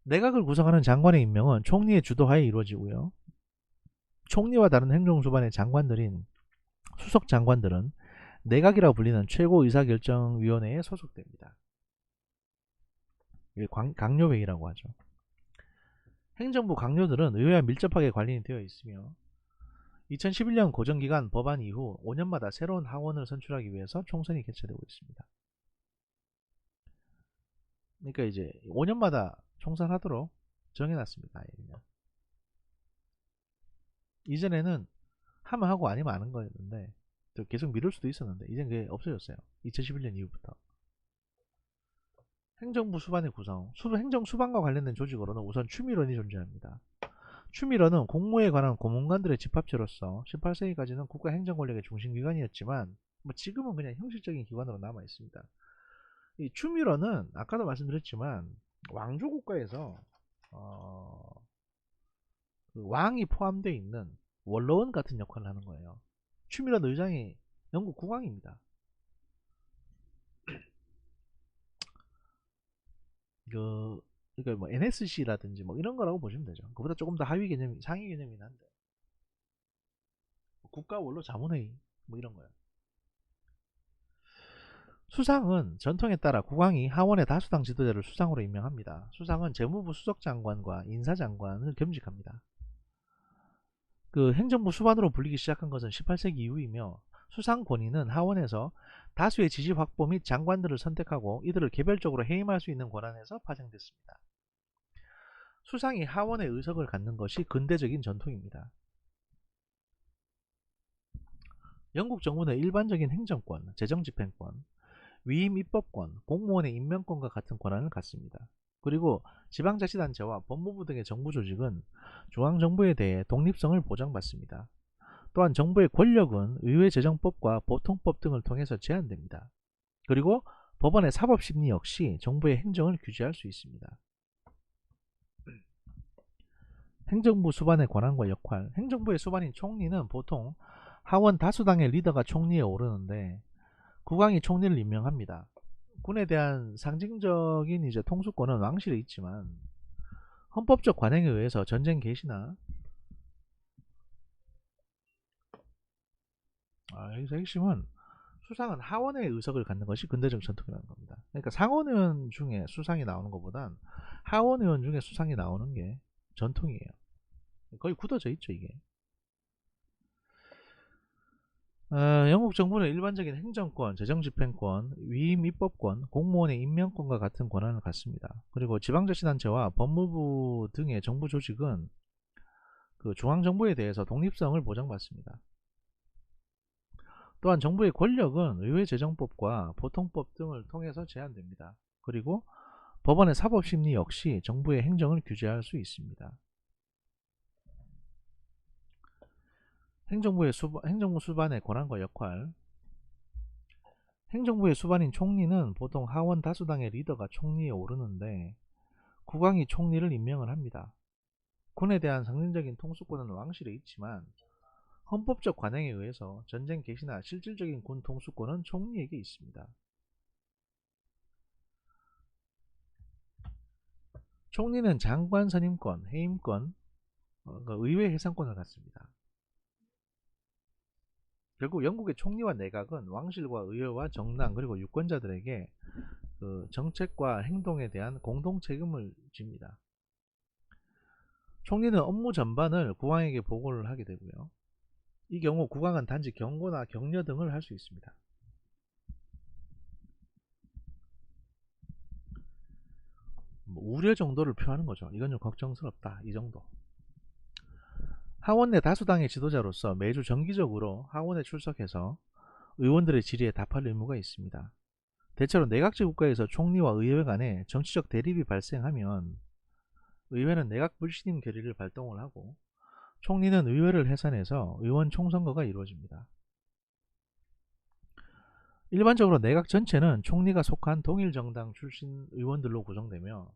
내각을 구성하는 장관의 임명은 총리의 주도하에 이루어지고요. 총리와 다른 행정수반의 장관들인 수석장관들은 내각이라고 불리는 최고의사결정위원회에 소속됩니다. 강요회의라고 하죠. 행정부 강요들은 의회와 밀접하게 관련이 되어 있으며 2011년 고정기간 법안 이후 5년마다 새로운 하원을 선출하기 위해서 총선이 개최되고 있습니다. 그러니까 이제 5년마다 총선하도록 정해놨습니다. 이전에는 하면 하고 아니면 아는 거였는데 계속 미룰 수도 있었는데 이젠 그게 없어졌어요. 2011년 이후부터. 행정부 수반의 구성. 행정수반과 관련된 조직으로는 우선 추미론이 존재합니다. 추미론은 공무에 관한 고문관들의 집합체로서 18세기까지는 국가행정권력의 중심기관이었지만 뭐 지금은 그냥 형식적인 기관으로 남아있습니다. 이 추미론은 아까도 말씀드렸지만 왕조국가에서 그 왕이 포함되어 있는 원로원 같은 역할을 하는 거예요. 추미론 의장이 영국 국왕입니다. 그러니까 뭐 NSC라든지 뭐 이런 거라고 보시면 되죠. 그보다 조금 더 하위 개념, 상위 개념이긴 한데 국가 원로 자문회의 뭐 이런 거예요. 수상은 전통에 따라 국왕이 하원의 다수당 지도자를 수상으로 임명합니다. 수상은 재무부 수석장관과 인사장관을 겸직합니다. 그 행정부 수반으로 불리기 시작한 것은 18세기 이후이며 수상 권위는 하원에서 다수의 지지 확보 및 장관들을 선택하고 이들을 개별적으로 해임할 수 있는 권한에서 파생됐습니다. 수상이 하원의 의석을 갖는 것이 근대적인 전통입니다. 영국 정부는 일반적인 행정권, 재정집행권, 위임 입법권, 공무원의 임명권과 같은 권한을 갖습니다. 그리고 지방자치단체와 법무부 등의 정부조직은 중앙정부에 대해 독립성을 보장받습니다. 또한 정부의 권력은 의회재정법과 보통법 등을 통해서 제한됩니다. 그리고 법원의 사법심리 역시 정부의 행정을 규제할 수 있습니다. 행정부 수반의 권한과 역할. 행정부의 수반인 총리는 보통 하원 다수당의 리더가 총리에 오르는데 국왕이 총리를 임명합니다. 군에 대한 상징적인 이제 통수권은 왕실에 있지만 헌법적 관행에 의해서 전쟁 개시나 여기서 핵심은 수상은 하원의 의석을 갖는 것이 근대적 전통이라는 겁니다. 그러니까 상원의원 중에 수상이 나오는 것보단 하원의원 중에 수상이 나오는 게 전통이에요. 거의 굳어져 있죠 이게. 영국 정부는 일반적인 행정권, 재정집행권, 위임 입법권, 공무원의 임명권과 같은 권한을 갖습니다. 그리고 지방자치단체와 법무부 등의 정부 조직은 그 중앙정부에 대해서 독립성을 보장받습니다. 또한 정부의 권력은 의회재정법과 보통법 등을 통해서 제한됩니다. 그리고 법원의 사법심리 역시 정부의 행정을 규제할 수 있습니다. 행정부 수반의 권한과 역할. 행정부의 수반인 총리는 보통 하원 다수당의 리더가 총리에 오르는데 국왕이 총리를 임명을 합니다. 군에 대한 상징적인 통수권은 왕실에 있지만 헌법적 관행에 의해서 전쟁 개시나 실질적인 군 통수권은 총리에게 있습니다. 총리는 장관 선임권, 해임권, 의회 해산권을 갖습니다. 결국 영국의 총리와 내각은 왕실과 의회와 정당 그리고 유권자들에게 그 정책과 행동에 대한 공동 책임을 집니다. 총리는 업무 전반을 국왕에게 보고를 하게 되고요. 이 경우 국왕은 단지 경고나 격려 등을 할 수 있습니다. 우려 정도를 표하는 거죠. 이건 좀 걱정스럽다. 이 정도. 하원 내 다수당의 지도자로서 매주 정기적으로 하원에 출석해서 의원들의 질의에 답할 의무가 있습니다. 대체로 내각제 국가에서 총리와 의회 간에 정치적 대립이 발생하면 의회는 내각 불신임 결의를 발동을 하고 총리는 의회를 해산해서 의원 총선거가 이루어집니다. 일반적으로 내각 전체는 총리가 속한 동일 정당 출신 의원들로 구성되며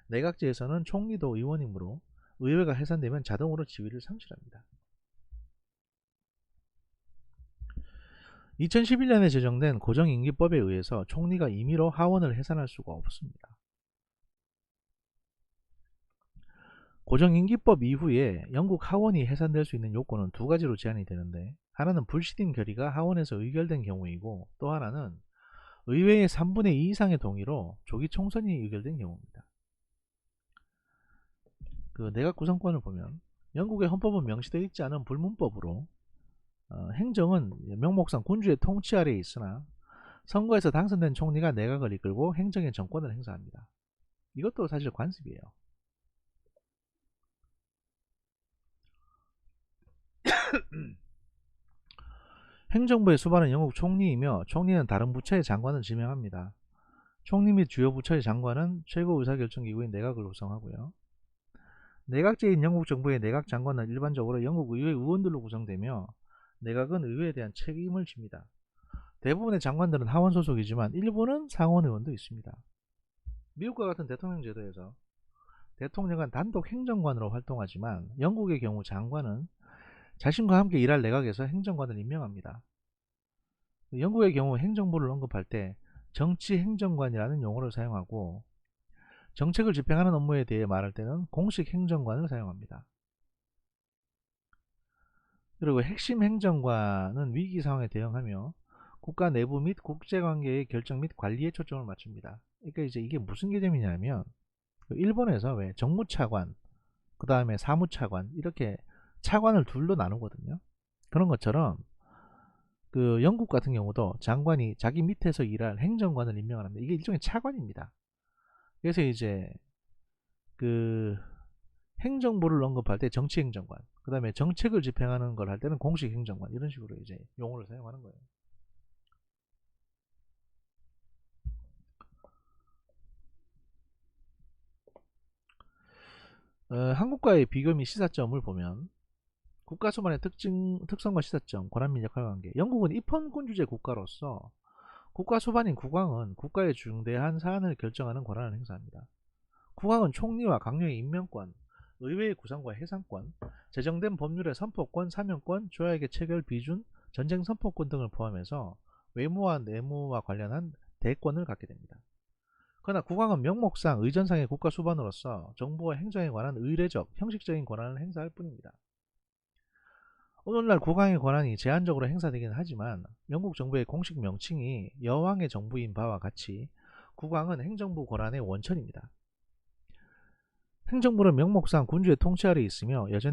내각제에서는 총리도 의원이므로 의회가 해산되면 자동으로 지위를 상실합니다. 2011년에 제정된 고정임기법에 의해서 총리가 임의로 하원을 해산할 수가 없습니다. 고정임기법 이후에 영국 하원이 해산될 수 있는 요건은 두 가지로 제한이 되는데, 하나는 불신임 결의가 하원에서 의결된 경우이고 또 하나는 의회의 3분의 2 이상의 동의로 조기 총선이 의결된 경우입니다. 그 내각 구성권을 보면 영국의 헌법은 명시되어 있지 않은 불문법으로 행정은 명목상 군주의 통치 아래에 있으나 선거에서 당선된 총리가 내각을 이끌고 행정의 정권을 행사합니다. 이것도 사실 관습이에요. 행정부의 수반은 영국 총리이며 총리는 다른 부처의 장관을 지명합니다. 총리 및 주요 부처의 장관은 최고 의사결정기구인 내각을 구성하고요. 내각제인 영국 정부의 내각 장관은 일반적으로 영국 의회 의원들로 구성되며 내각은 의회에 대한 책임을 집니다. 대부분의 장관들은 하원 소속이지만 일부는 상원 의원도 있습니다. 미국과 같은 대통령 제도에서 대통령은 단독 행정관으로 활동하지만 영국의 경우 장관은 자신과 함께 일할 내각에서 행정관을 임명합니다. 영국의 경우 행정부를 언급할 때 정치행정관이라는 용어를 사용하고 정책을 집행하는 업무에 대해 말할 때는 공식 행정관을 사용합니다. 그리고 핵심 행정관은 위기 상황에 대응하며 국가 내부 및 국제관계의 결정 및 관리에 초점을 맞춥니다. 그러니까 이제 이게 무슨 개념이냐면 일본에서 왜 정무차관, 그 다음에 사무차관 이렇게 차관을 둘로 나누거든요. 그런 것처럼 그 영국 같은 경우도 장관이 자기 밑에서 일할 행정관을 임명을 합니다. 이게 일종의 차관입니다. 그래서 이제 그 행정부를 언급할 때 정치행정관, 그 다음에 정책을 집행하는 걸 할 때는 공식행정관, 이런 식으로 이제 용어를 사용하는 거예요. 한국과의 비교 및 시사점을 보면 국가 수반의 특성과 시사점, 권한 및 역할관계. 영국은 입헌군주제 국가로서 국가 수반인 국왕은 국가의 중대한 사안을 결정하는 권한을 행사합니다. 국왕은 총리와 강령의 임명권, 의회의 구성과 해산권, 제정된 법률의 선포권, 사명권, 조약의 체결 비준, 전쟁 선포권 등을 포함해서 외무와 내무와 관련한 대권을 갖게 됩니다. 그러나 국왕은 명목상 의전상의 국가 수반으로서 정부와 행정에 관한 의례적, 형식적인 권한을 행사할 뿐입니다. 오늘날 국왕의 권한이 제한적으로 행사되긴 하지만 영국 정부의 공식 명칭이 여왕의 정부인 바와 같이 국왕은 행정부 권한의 원천입니다. 행정부는 명목상 군주의 통치 아래 있으며 여전히